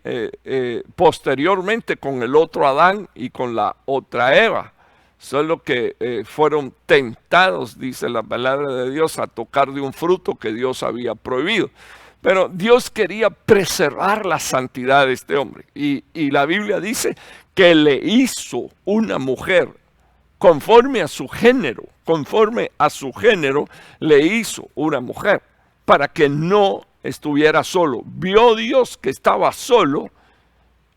posteriormente con el otro Adán y con la otra Eva. Solo que fueron tentados, dice la palabra de Dios, a tocar de un fruto que Dios había prohibido. Pero Dios quería preservar la santidad de este hombre. Y la Biblia dice que le hizo una mujer conforme a su género. Conforme a su género le hizo una mujer para que no estuviera solo. Vio Dios que estaba solo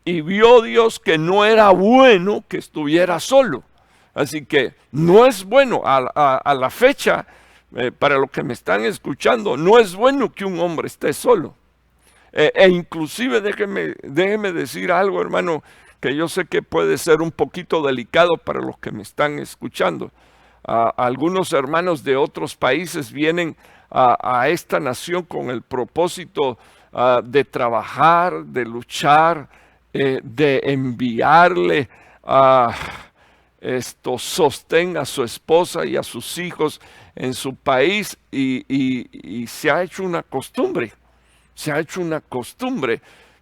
y vio Dios que no era bueno que estuviera solo. Así que no es bueno a la fecha, para los que me están escuchando, no es bueno que un hombre esté solo. Inclusive déjeme decir algo, hermano, que yo sé que puede ser un poquito delicado para los que me están escuchando. Algunos hermanos de otros países vienen a esta nación con el propósito de trabajar, de luchar, de enviarle sostén a su esposa y a sus hijos en su país, y se ha hecho una costumbre,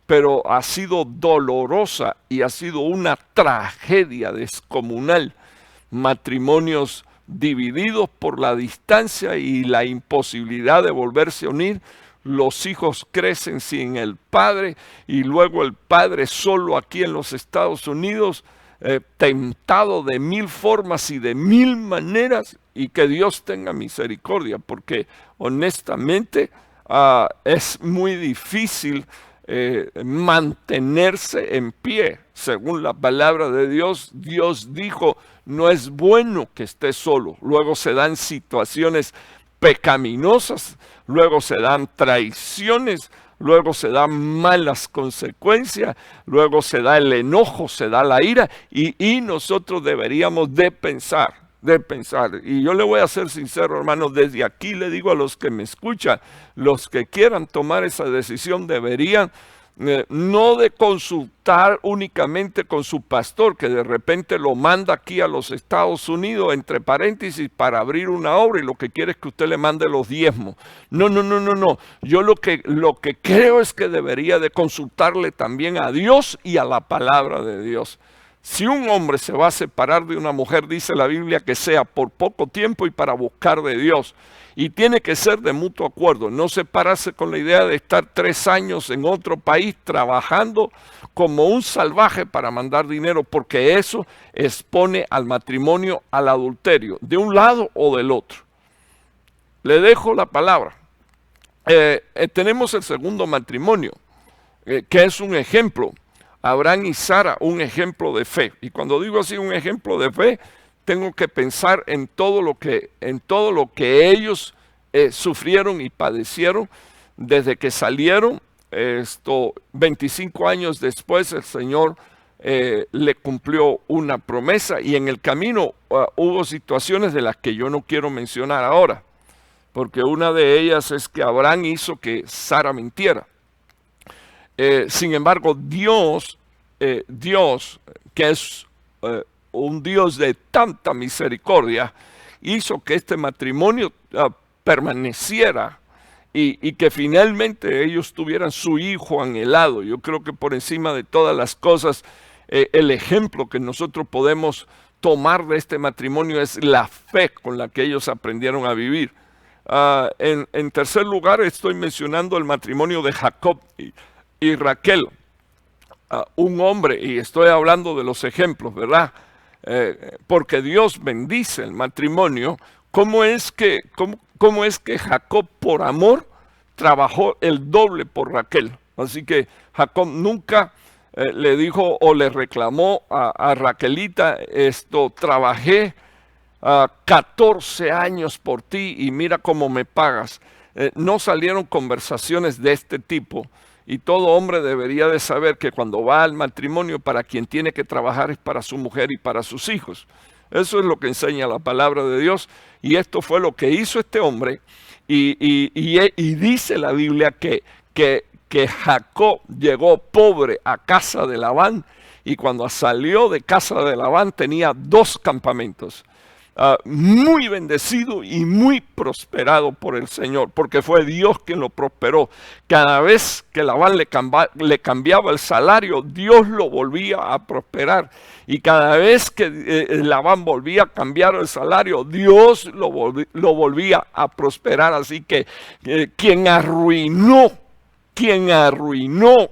pero ha sido dolorosa y ha sido una tragedia descomunal. Matrimonios divididos por la distancia y la imposibilidad de volverse a unir los hijos crecen sin el padre y luego el padre solo aquí en los Estados Unidos, tentado de 1000 formas y de 1000 maneras, y que Dios tenga misericordia, porque honestamente es muy difícil mantenerse en pie. Según la palabra de Dios, Dios dijo, no es bueno que esté solo. Luego se dan situaciones pecaminosas, luego se dan traiciones, luego se dan malas consecuencias, luego se da el enojo, se da la ira, y nosotros deberíamos de pensar. Y yo le voy a ser sincero, hermano, desde aquí le digo a los que me escuchan, los que quieran tomar esa decisión deberían no de consultar únicamente con su pastor, que de repente lo manda aquí a los Estados Unidos, entre paréntesis, para abrir una obra y lo que quiere es que usted le mande los diezmos. No. Yo lo que creo es que debería de consultarle también a Dios y a la palabra de Dios. Si un hombre se va a separar de una mujer, dice la Biblia que sea por poco tiempo y para buscar de Dios. Y tiene que ser de mutuo acuerdo, no separarse con la idea de estar 3 años en otro país trabajando como un salvaje para mandar dinero, porque eso expone al matrimonio al adulterio, de un lado o del otro. Le dejo la palabra. Tenemos el segundo matrimonio, que es un ejemplo. Abraham y Sara, un ejemplo de fe. Y cuando digo así, un ejemplo de fe, tengo que pensar en todo lo que ellos sufrieron y padecieron desde que salieron. 25 años después el Señor le cumplió una promesa, y en el camino hubo situaciones de las que yo no quiero mencionar ahora, porque una de ellas es que Abraham hizo que Sara mintiera. Sin embargo, Dios, que es un Dios de tanta misericordia, hizo que este matrimonio permaneciera y que finalmente ellos tuvieran su hijo anhelado. Yo creo que por encima de todas las cosas, el ejemplo que nosotros podemos tomar de este matrimonio es la fe con la que ellos aprendieron a vivir. En tercer lugar, estoy mencionando el matrimonio de Jacob y Raquel, un hombre, y estoy hablando de los ejemplos, ¿verdad? Porque Dios bendice el matrimonio. ¿Cómo es que Jacob por amor trabajó el doble por Raquel? Así que Jacob nunca le dijo o le reclamó a Raquelita, trabajé 14 años por ti y mira cómo me pagas. No salieron conversaciones de este tipo. Y todo hombre debería de saber que cuando va al matrimonio, para quien tiene que trabajar es para su mujer y para sus hijos. Eso es lo que enseña la palabra de Dios, y esto fue lo que hizo este hombre. Y dice la Biblia que Jacob llegó pobre a casa de Labán, y cuando salió de casa de Labán tenía 2 campamentos. Muy bendecido y muy prosperado por el Señor, porque fue Dios quien lo prosperó. Cada vez que Labán le cambiaba el salario, Dios lo volvía a prosperar, y cada vez que Labán volvía a cambiar el salario, Dios lo volvía a prosperar. Así que quien arruinó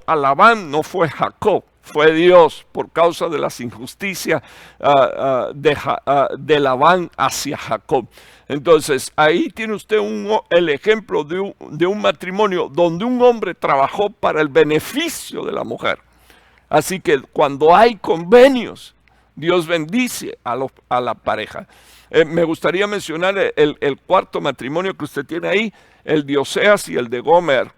a Labán no fue Jacob, fue Dios, por causa de las injusticias de Labán hacia Jacob. Entonces, ahí tiene usted el ejemplo de un matrimonio donde un hombre trabajó para el beneficio de la mujer. Así que cuando hay convenios, Dios bendice a la pareja. Me gustaría mencionar el cuarto matrimonio que usted tiene ahí, el de Oseas y el de Gomer.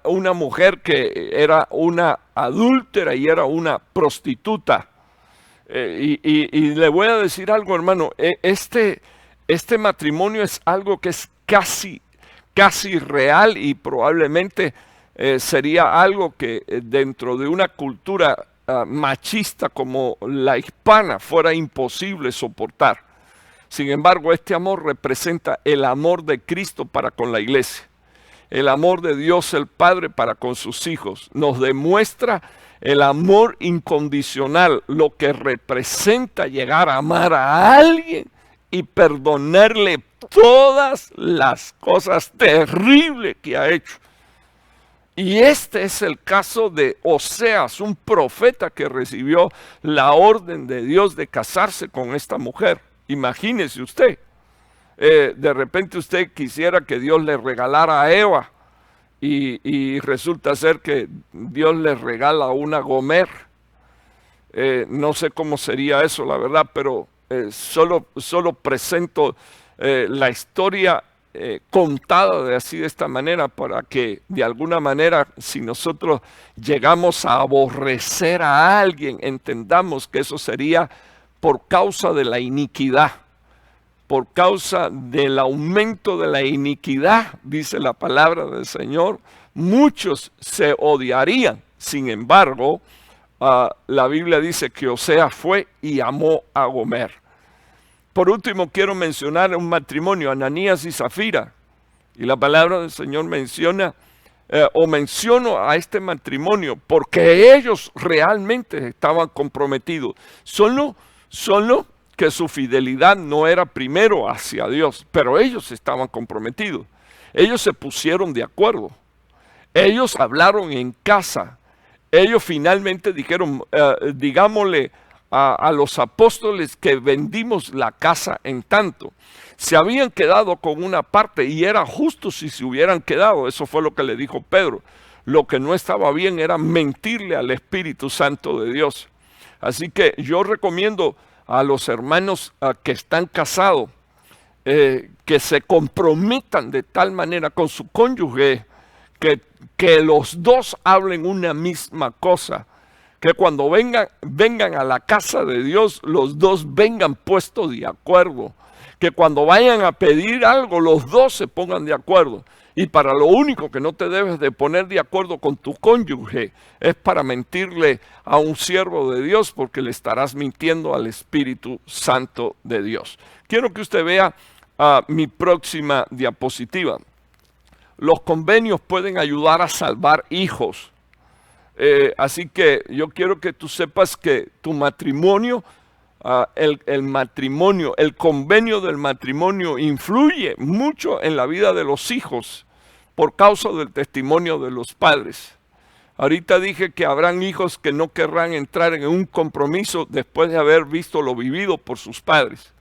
Una mujer que era una adúltera y era una prostituta. Y le voy a decir algo, hermano, este matrimonio es algo que es casi real, y probablemente sería algo que dentro de una cultura machista como la hispana fuera imposible soportar. Sin embargo, este amor representa el amor de Cristo para con la iglesia. El amor de Dios el Padre para con sus hijos. Nos demuestra el amor incondicional, lo que representa llegar a amar a alguien y perdonarle todas las cosas terribles que ha hecho. Y este es el caso de Oseas, un profeta que recibió la orden de Dios de casarse con esta mujer. Imagínese usted, de repente usted quisiera que Dios le regalara a Eva y resulta ser que Dios le regala una Gomer. No sé cómo sería eso, la verdad, pero solo presento la historia contada de esta manera para que de alguna manera, si nosotros llegamos a aborrecer a alguien, entendamos que eso sería por causa de la iniquidad, por causa del aumento de la iniquidad, dice la palabra del Señor, muchos se odiarían. Sin embargo, la Biblia dice que Oseas fue y amó a Gomer. Por último, quiero mencionar un matrimonio, Ananías y Zafira. Y la palabra del Señor menciono a este matrimonio porque ellos realmente estaban comprometidos. Solo que su fidelidad no era primero hacia Dios, pero ellos estaban comprometidos. Ellos se pusieron de acuerdo. Ellos hablaron en casa. Ellos finalmente dijeron, digámosle a los apóstoles que vendimos la casa en tanto. Se habían quedado con una parte y era justo si se hubieran quedado. Eso fue lo que le dijo Pedro. Lo que no estaba bien era mentirle al Espíritu Santo de Dios. Así que yo recomiendo a los hermanos que están casados que se comprometan de tal manera con su cónyuge que los dos hablen una misma cosa. Que cuando vengan a la casa de Dios, los dos vengan puestos de acuerdo. Que cuando vayan a pedir algo, los dos se pongan de acuerdo. Y para lo único que no te debes de poner de acuerdo con tu cónyuge es para mentirle a un siervo de Dios, porque le estarás mintiendo al Espíritu Santo de Dios. Quiero que usted vea mi próxima diapositiva. Los convenios pueden ayudar a salvar hijos. Así que yo quiero que tú sepas que tu matrimonio, el convenio del matrimonio influye mucho en la vida de los hijos por causa del testimonio de los padres. Ahorita dije que habrán hijos que no querrán entrar en un compromiso después de haber visto lo vivido por sus padres.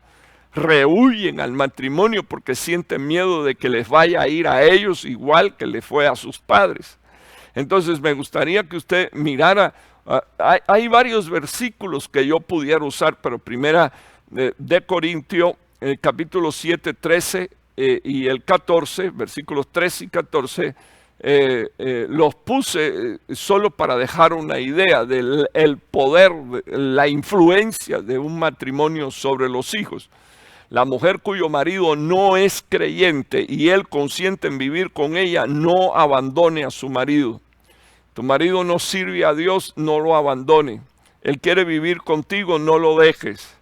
Rehuyen al matrimonio porque sienten miedo de que les vaya a ir a ellos igual que le fue a sus padres. Entonces me gustaría que usted mirara, hay varios versículos que yo pudiera usar, pero primera de Corintios, el capítulo 7, 13 y el 14, versículos 13 y 14, los puse solo para dejar una idea del poder, la influencia de un matrimonio sobre los hijos. La mujer cuyo marido no es creyente y él consiente en vivir con ella, no abandone a su marido. Tu marido no sirve a Dios, no lo abandone. Él quiere vivir contigo, no lo dejes.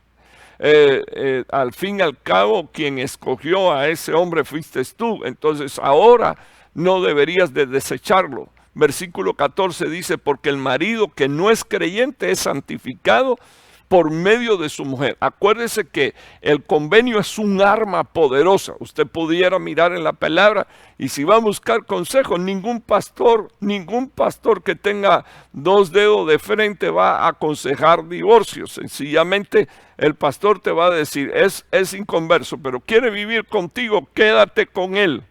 Al fin y al cabo, quien escogió a ese hombre fuiste tú. Entonces ahora no deberías de desecharlo. Versículo 14 dice, porque el marido que no es creyente es santificado por medio de su mujer. Acuérdese que el convenio es un arma poderosa. Usted pudiera mirar en la palabra y si va a buscar consejo, ningún pastor que tenga dos dedos de frente va a aconsejar divorcio. Sencillamente el pastor te va a decir, es inconverso, pero quiere vivir contigo, quédate con él.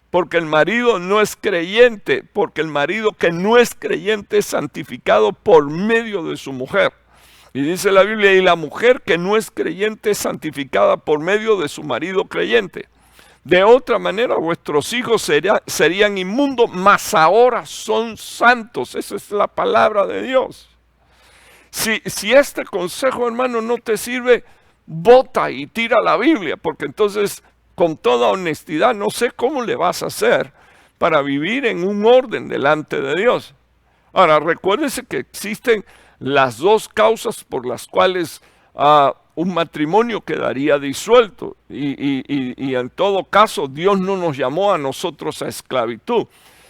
Porque el marido no es creyente, porque el marido que no es creyente es santificado por medio de su mujer. Y dice la Biblia, y la mujer que no es creyente es santificada por medio de su marido creyente. De otra manera, vuestros hijos serían inmundos, mas ahora son santos. Esa es la palabra de Dios. Si este consejo, hermano, no te sirve, bota y tira la Biblia, porque entonces, con toda honestidad, no sé cómo le vas a hacer para vivir en un orden delante de Dios. Ahora, recuérdese que existen las dos causas por las cuales un matrimonio quedaría disuelto y en todo caso Dios no nos llamó a nosotros a esclavitud.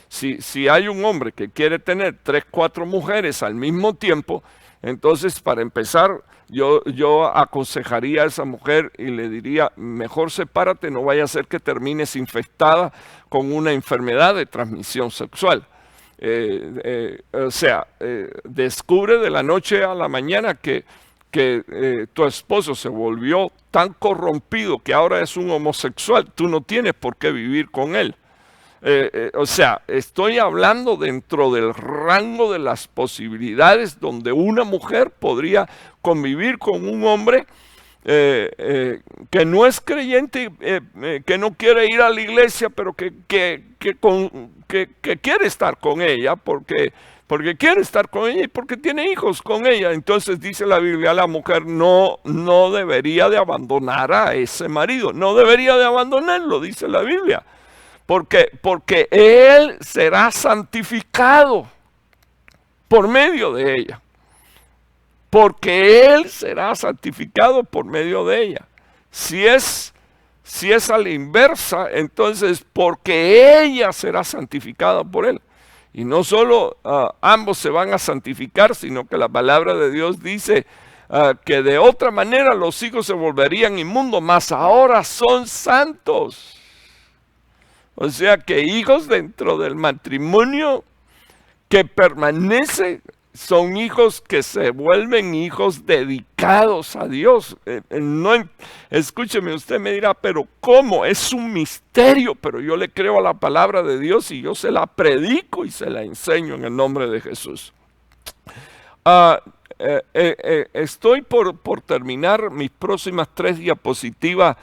Si hay un hombre que quiere tener 3, 4 mujeres al mismo tiempo, entonces para empezar Yo aconsejaría a esa mujer y le diría, mejor sepárate, no vaya a ser que termines infectada con una enfermedad de transmisión sexual. Descubre de la noche a la mañana que tu esposo se volvió tan corrompido que ahora es un homosexual. Tú no tienes por qué vivir con él. Estoy hablando dentro del rango de las posibilidades donde una mujer podría convivir con un hombre que no es creyente, que no quiere ir a la iglesia, pero que quiere estar con ella porque quiere estar con ella y porque tiene hijos con ella. Entonces dice la Biblia, la mujer no debería de abandonar a ese marido, no debería de abandonarlo, dice la Biblia, porque él será santificado por medio de ella. Porque él será santificado por medio de ella. Si es a la inversa, entonces porque ella será santificada por él. Y no solo ambos se van a santificar, sino que la palabra de Dios dice que de otra manera los hijos se volverían inmundos, mas ahora son santos. O sea que hijos dentro del matrimonio que permanece son hijos que se vuelven hijos dedicados a Dios. Escúcheme, usted me dirá, pero ¿cómo? Es un misterio, pero yo le creo a la palabra de Dios y yo se la predico y se la enseño en el nombre de Jesús. Estoy por terminar. Mis próximas 3 diapositivas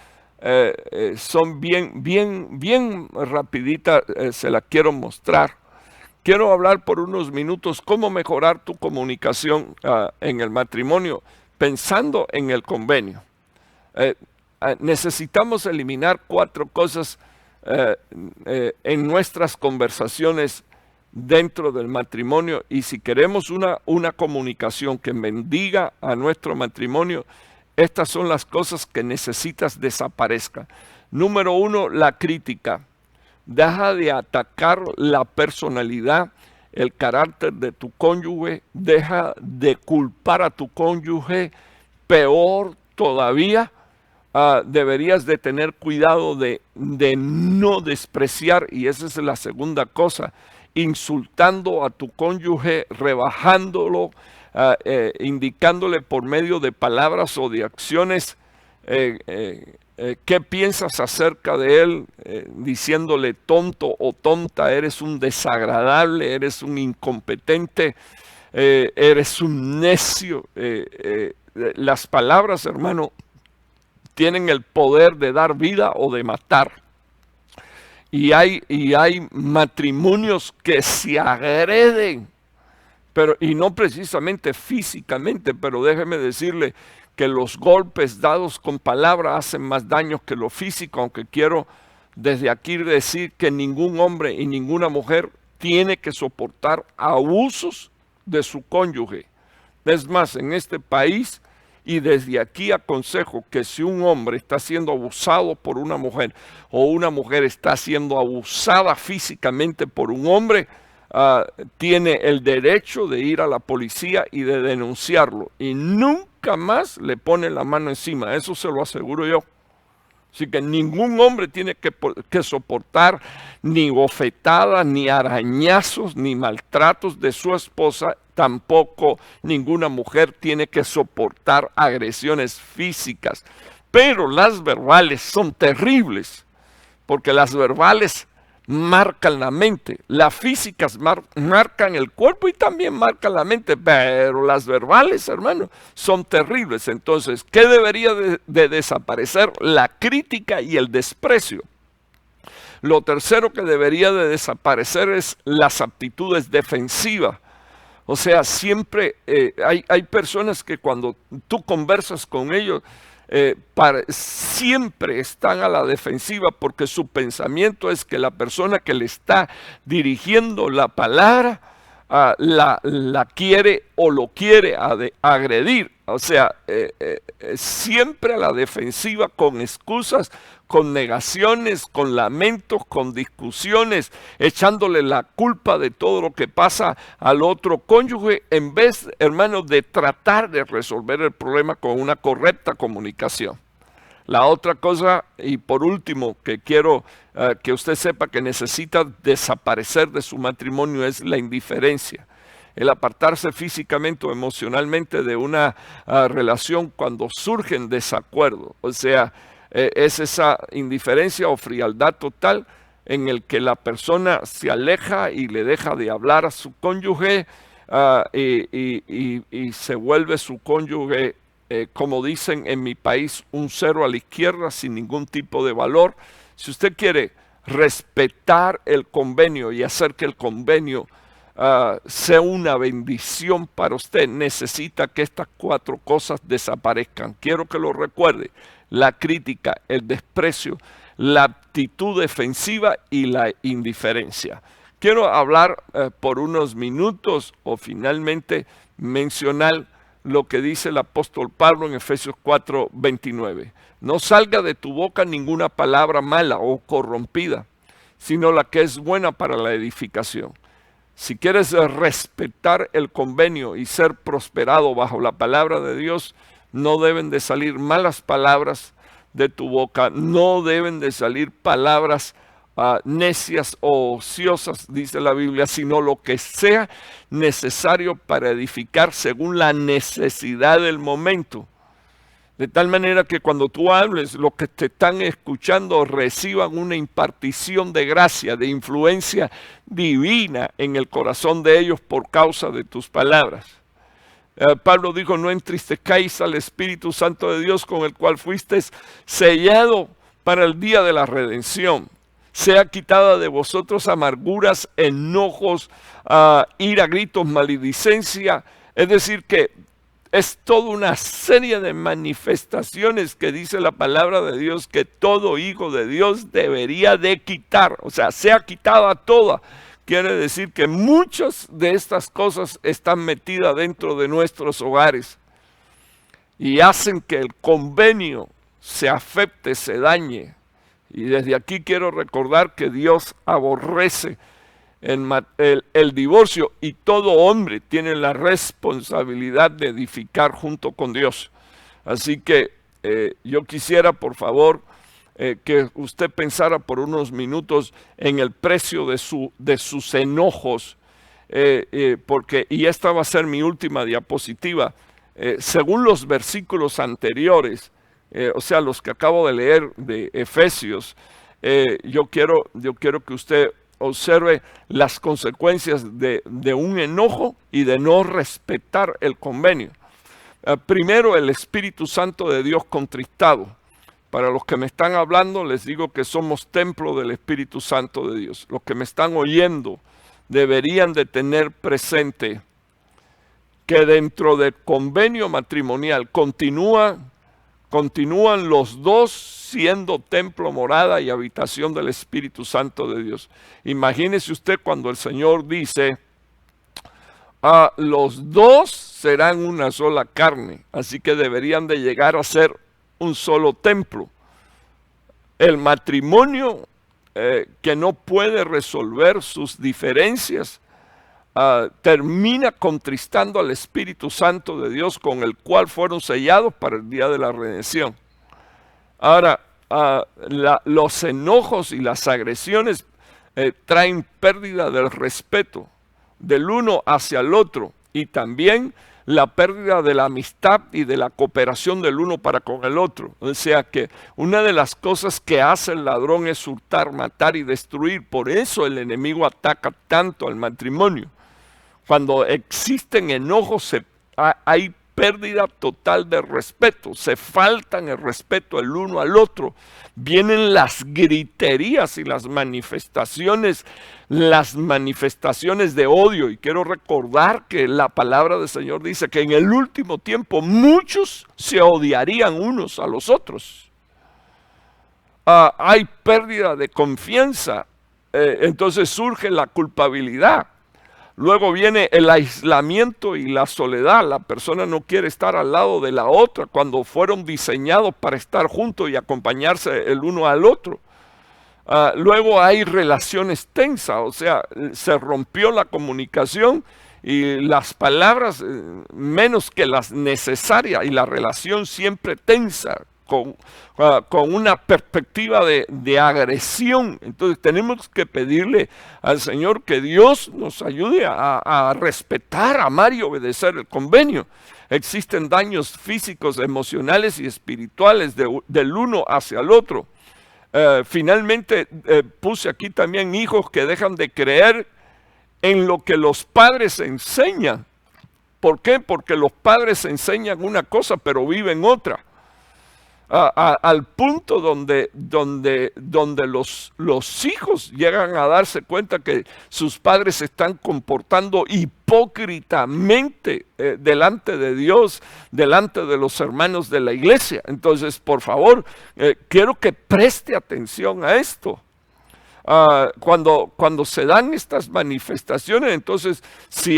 son bien rapiditas, se las quiero mostrar. Quiero hablar por unos minutos cómo mejorar tu comunicación en el matrimonio, pensando en el convenio. Necesitamos eliminar 4 cosas en nuestras conversaciones dentro del matrimonio, y si queremos una comunicación que bendiga a nuestro matrimonio, estas son las cosas que necesitas desaparezcan. Número 1, la crítica. Deja de atacar la personalidad, el carácter de tu cónyuge. Deja de culpar a tu cónyuge. Peor todavía, deberías de tener cuidado de no despreciar, y esa es la segunda cosa, insultando a tu cónyuge, rebajándolo, indicándole por medio de palabras o de acciones qué piensas acerca de él, diciéndole tonto o tonta, eres un desagradable, eres un incompetente, eres un necio. Las palabras, hermano, tienen el poder de dar vida o de matar. Y hay matrimonios que se agreden, y no precisamente físicamente, pero déjeme decirle que los golpes dados con palabra hacen más daño que lo físico, aunque quiero desde aquí decir que ningún hombre y ninguna mujer tiene que soportar abusos de su cónyuge. Es más, en este país, y desde aquí aconsejo que si un hombre está siendo abusado por una mujer o una mujer está siendo abusada físicamente por un hombre, tiene el derecho de ir a la policía y de denunciarlo, y nunca más le pone la mano encima, eso se lo aseguro yo. Así que ningún hombre tiene que soportar ni bofetadas, ni arañazos, ni maltratos de su esposa. Tampoco ninguna mujer tiene que soportar agresiones físicas. Pero las verbales son terribles, porque las verbales marcan la mente. Las físicas marcan el cuerpo y también marcan la mente, pero las verbales, hermano, son terribles. Entonces, ¿qué debería de desaparecer? La crítica y el desprecio. Lo tercero que debería de desaparecer es las actitudes defensivas. O sea, siempre hay personas que cuando tú conversas con ellos, siempre están a la defensiva, porque su pensamiento es que la persona que le está dirigiendo la palabra la quiere o lo quiere agredir. O sea, siempre a la defensiva, con excusas, con negaciones, con lamentos, con discusiones, echándole la culpa de todo lo que pasa al otro cónyuge, en vez, hermanos, de tratar de resolver el problema con una correcta comunicación. La otra cosa, y por último, que quiero que usted sepa que necesita desaparecer de su matrimonio, es la indiferencia. El apartarse físicamente o emocionalmente de una relación cuando surgen desacuerdos. O sea, es esa indiferencia o frialdad total en el que la persona se aleja y le deja de hablar a su cónyuge y se vuelve su cónyuge, como dicen en mi país, un cero a la izquierda sin ningún tipo de valor. Si usted quiere respetar el convenio y hacer que el convenio sea una bendición para usted, necesita que estas 4 cosas desaparezcan. Quiero que lo recuerde: la crítica, el desprecio, la actitud defensiva y la indiferencia. Quiero hablar por unos minutos o finalmente mencionar lo que dice el apóstol Pablo en Efesios 4:29. No salga de tu boca ninguna palabra mala o corrompida, sino la que es buena para la edificación. Si quieres respetar el convenio y ser prosperado bajo la palabra de Dios, no deben de salir malas palabras de tu boca, no deben de salir palabras necias o ociosas, dice la Biblia, sino lo que sea necesario para edificar según la necesidad del momento. De tal manera que cuando tú hables, los que te están escuchando reciban una impartición de gracia, de influencia divina en el corazón de ellos por causa de tus palabras. Pablo dijo: no entristezcáis al Espíritu Santo de Dios, con el cual fuisteis sellado para el día de la redención. Sea quitada de vosotros amarguras, enojos, ira, gritos, maledicencia. Es decir, que es toda una serie de manifestaciones que dice la palabra de Dios que todo hijo de Dios debería de quitar. O sea, sea quitada toda. Quiere decir que muchas de estas cosas están metidas dentro de nuestros hogares y hacen que el convenio se afecte, se dañe. Y desde aquí quiero recordar que Dios aborrece el divorcio, y todo hombre tiene la responsabilidad de edificar junto con Dios. Así que yo quisiera, por favor, que usted pensara por unos minutos en el precio de sus enojos, y esta va a ser mi última diapositiva. Según los versículos anteriores, o sea, los que acabo de leer de Efesios, yo quiero que usted observe las consecuencias de un enojo y de no respetar el convenio. Primero, el Espíritu Santo de Dios contristado. Para los que me están hablando, les digo que somos templo del Espíritu Santo de Dios. Los que me están oyendo deberían de tener presente que dentro del convenio matrimonial continúan los dos siendo templo, morada y habitación del Espíritu Santo de Dios. Imagínese usted cuando el Señor dice: los dos serán una sola carne, así que deberían de llegar a ser un solo templo. El matrimonio que no puede resolver sus diferencias termina contristando al Espíritu Santo de Dios, con el cual fueron sellados para el día de la redención. Ahora, los enojos y las agresiones traen pérdida del respeto del uno hacia el otro, y también la pérdida de la amistad y de la cooperación del uno para con el otro. O sea que una de las cosas que hace el ladrón es hurtar, matar y destruir. Por eso el enemigo ataca tanto al matrimonio. Cuando existen enojos, hay pérdida total de respeto, se faltan el respeto el uno al otro, vienen las griterías y las manifestaciones de odio. Y quiero recordar que la palabra del Señor dice que en el último tiempo muchos se odiarían unos a los otros. Hay pérdida de confianza, entonces surge la culpabilidad. Luego viene el aislamiento y la soledad. La persona no quiere estar al lado de la otra cuando fueron diseñados para estar juntos y acompañarse el uno al otro. Luego hay relaciones tensas, o sea, se rompió la comunicación y las palabras menos que las necesarias y la relación siempre tensa, con una perspectiva de agresión. Entonces tenemos que pedirle al Señor que Dios nos ayude a respetar, amar y obedecer el convenio. Existen daños físicos, emocionales y espirituales del uno hacia el otro. Finalmente puse aquí también hijos que dejan de creer en lo que los padres enseñan. ¿Por qué? Porque los padres enseñan una cosa pero viven otra. Al punto donde los hijos llegan a darse cuenta que sus padres se están comportando hipócritamente delante de Dios, delante de los hermanos de la iglesia. Entonces, por favor, quiero que preste atención a esto. Cuando se dan estas manifestaciones, entonces si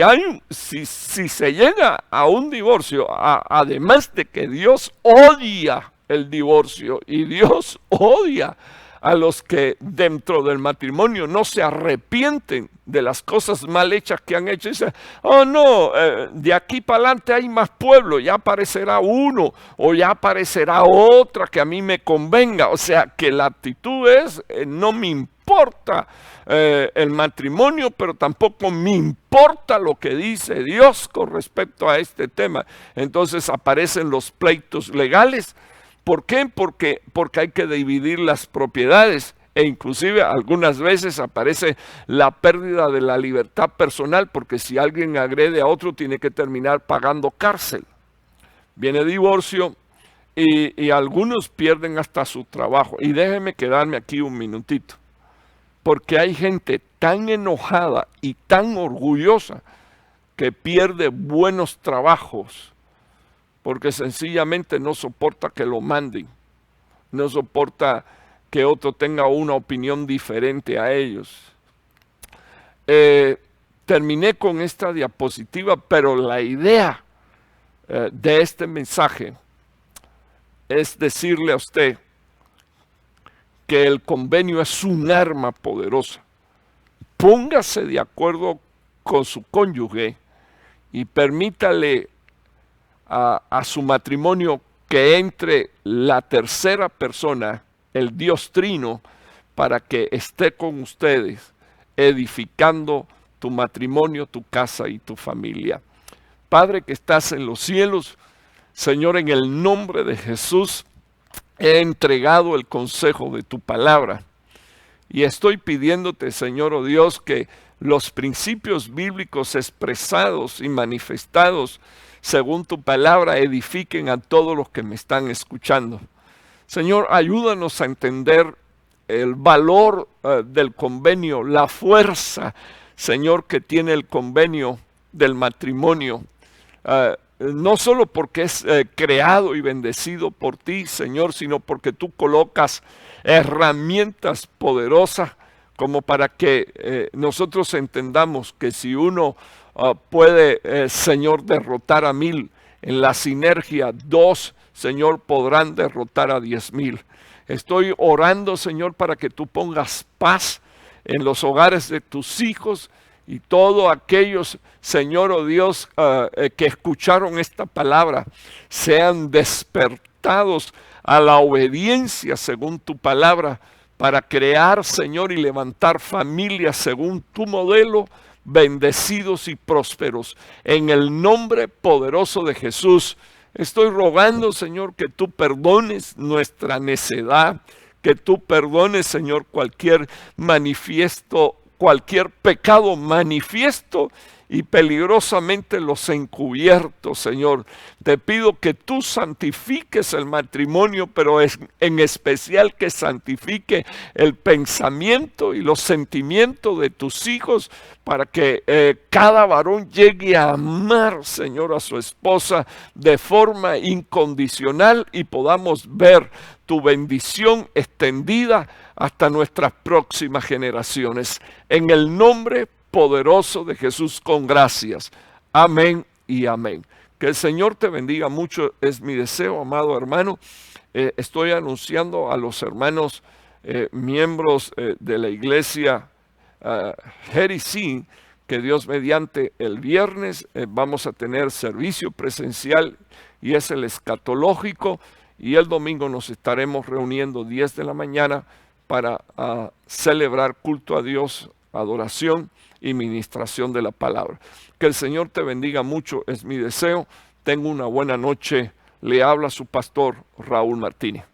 se llega a un divorcio, además de que Dios odia el divorcio y Dios odia a los que dentro del matrimonio no se arrepienten de las cosas mal hechas que han hecho. Dicen, oh no, de aquí para adelante hay más pueblo, ya aparecerá uno o ya aparecerá otra que a mí me convenga. O sea que la actitud es, no me importa el matrimonio, pero tampoco me importa lo que dice Dios con respecto a este tema. Entonces aparecen los pleitos legales. ¿Por qué? Porque hay que dividir las propiedades e inclusive algunas veces aparece la pérdida de la libertad personal, porque si alguien agrede a otro tiene que terminar pagando cárcel. Viene divorcio y algunos pierden hasta su trabajo. Y déjenme quedarme aquí un minutito, porque hay gente tan enojada y tan orgullosa que pierde buenos trabajos porque sencillamente no soporta que lo manden, no soporta que otro tenga una opinión diferente a ellos. Terminé con esta diapositiva, pero la idea de este mensaje es decirle a usted que el convenio es un arma poderosa. Póngase de acuerdo con su cónyuge y permítale a su matrimonio que entre la tercera persona, el Dios Trino, para que esté con ustedes edificando tu matrimonio, tu casa y tu familia. Padre que estás en los cielos, Señor, en el nombre de Jesús he entregado el consejo de tu palabra y estoy pidiéndote, Señor, oh Dios, que los principios bíblicos expresados y manifestados según tu palabra edifiquen a todos los que me están escuchando. Señor, ayúdanos a entender el valor del convenio, la fuerza, Señor, que tiene el convenio del matrimonio. No solo porque es creado y bendecido por ti, Señor, sino porque tú colocas herramientas poderosas como para que nosotros entendamos que si uno puede, Señor, derrotar a 1000, en la sinergia 2, Señor, podrán derrotar a 10,000. Estoy orando, Señor, para que tú pongas paz en los hogares de tus hijos y todos aquellos, Señor, oh Dios, que escucharon esta palabra, sean despertados a la obediencia según tu palabra, para crear, Señor, y levantar familias según tu modelo, bendecidos y prósperos. En el nombre poderoso de Jesús, estoy rogando, Señor, que tú perdones nuestra necedad, que tú perdones, Señor, cualquier manifiesto, cualquier pecado manifiesto y peligrosamente los encubiertos, Señor. Te pido que tú santifiques el matrimonio, pero en especial que santifique el pensamiento y los sentimientos de tus hijos, para que cada varón llegue a amar, Señor, a su esposa de forma incondicional y podamos ver tu bendición extendida hasta nuestras próximas generaciones. En el nombre poderoso de Jesús con gracias. Amén y amén. Que el Señor te bendiga mucho, es mi deseo, amado hermano. Estoy anunciando a los hermanos miembros de la iglesia Jericín, que Dios mediante el viernes vamos a tener servicio presencial y es el escatológico, y el domingo nos estaremos reuniendo 10 de la mañana para celebrar culto a Dios, adoración y ministración de la palabra. Que el Señor te bendiga mucho, es mi deseo. Tenga una buena noche. Le habla su pastor Raúl Martínez.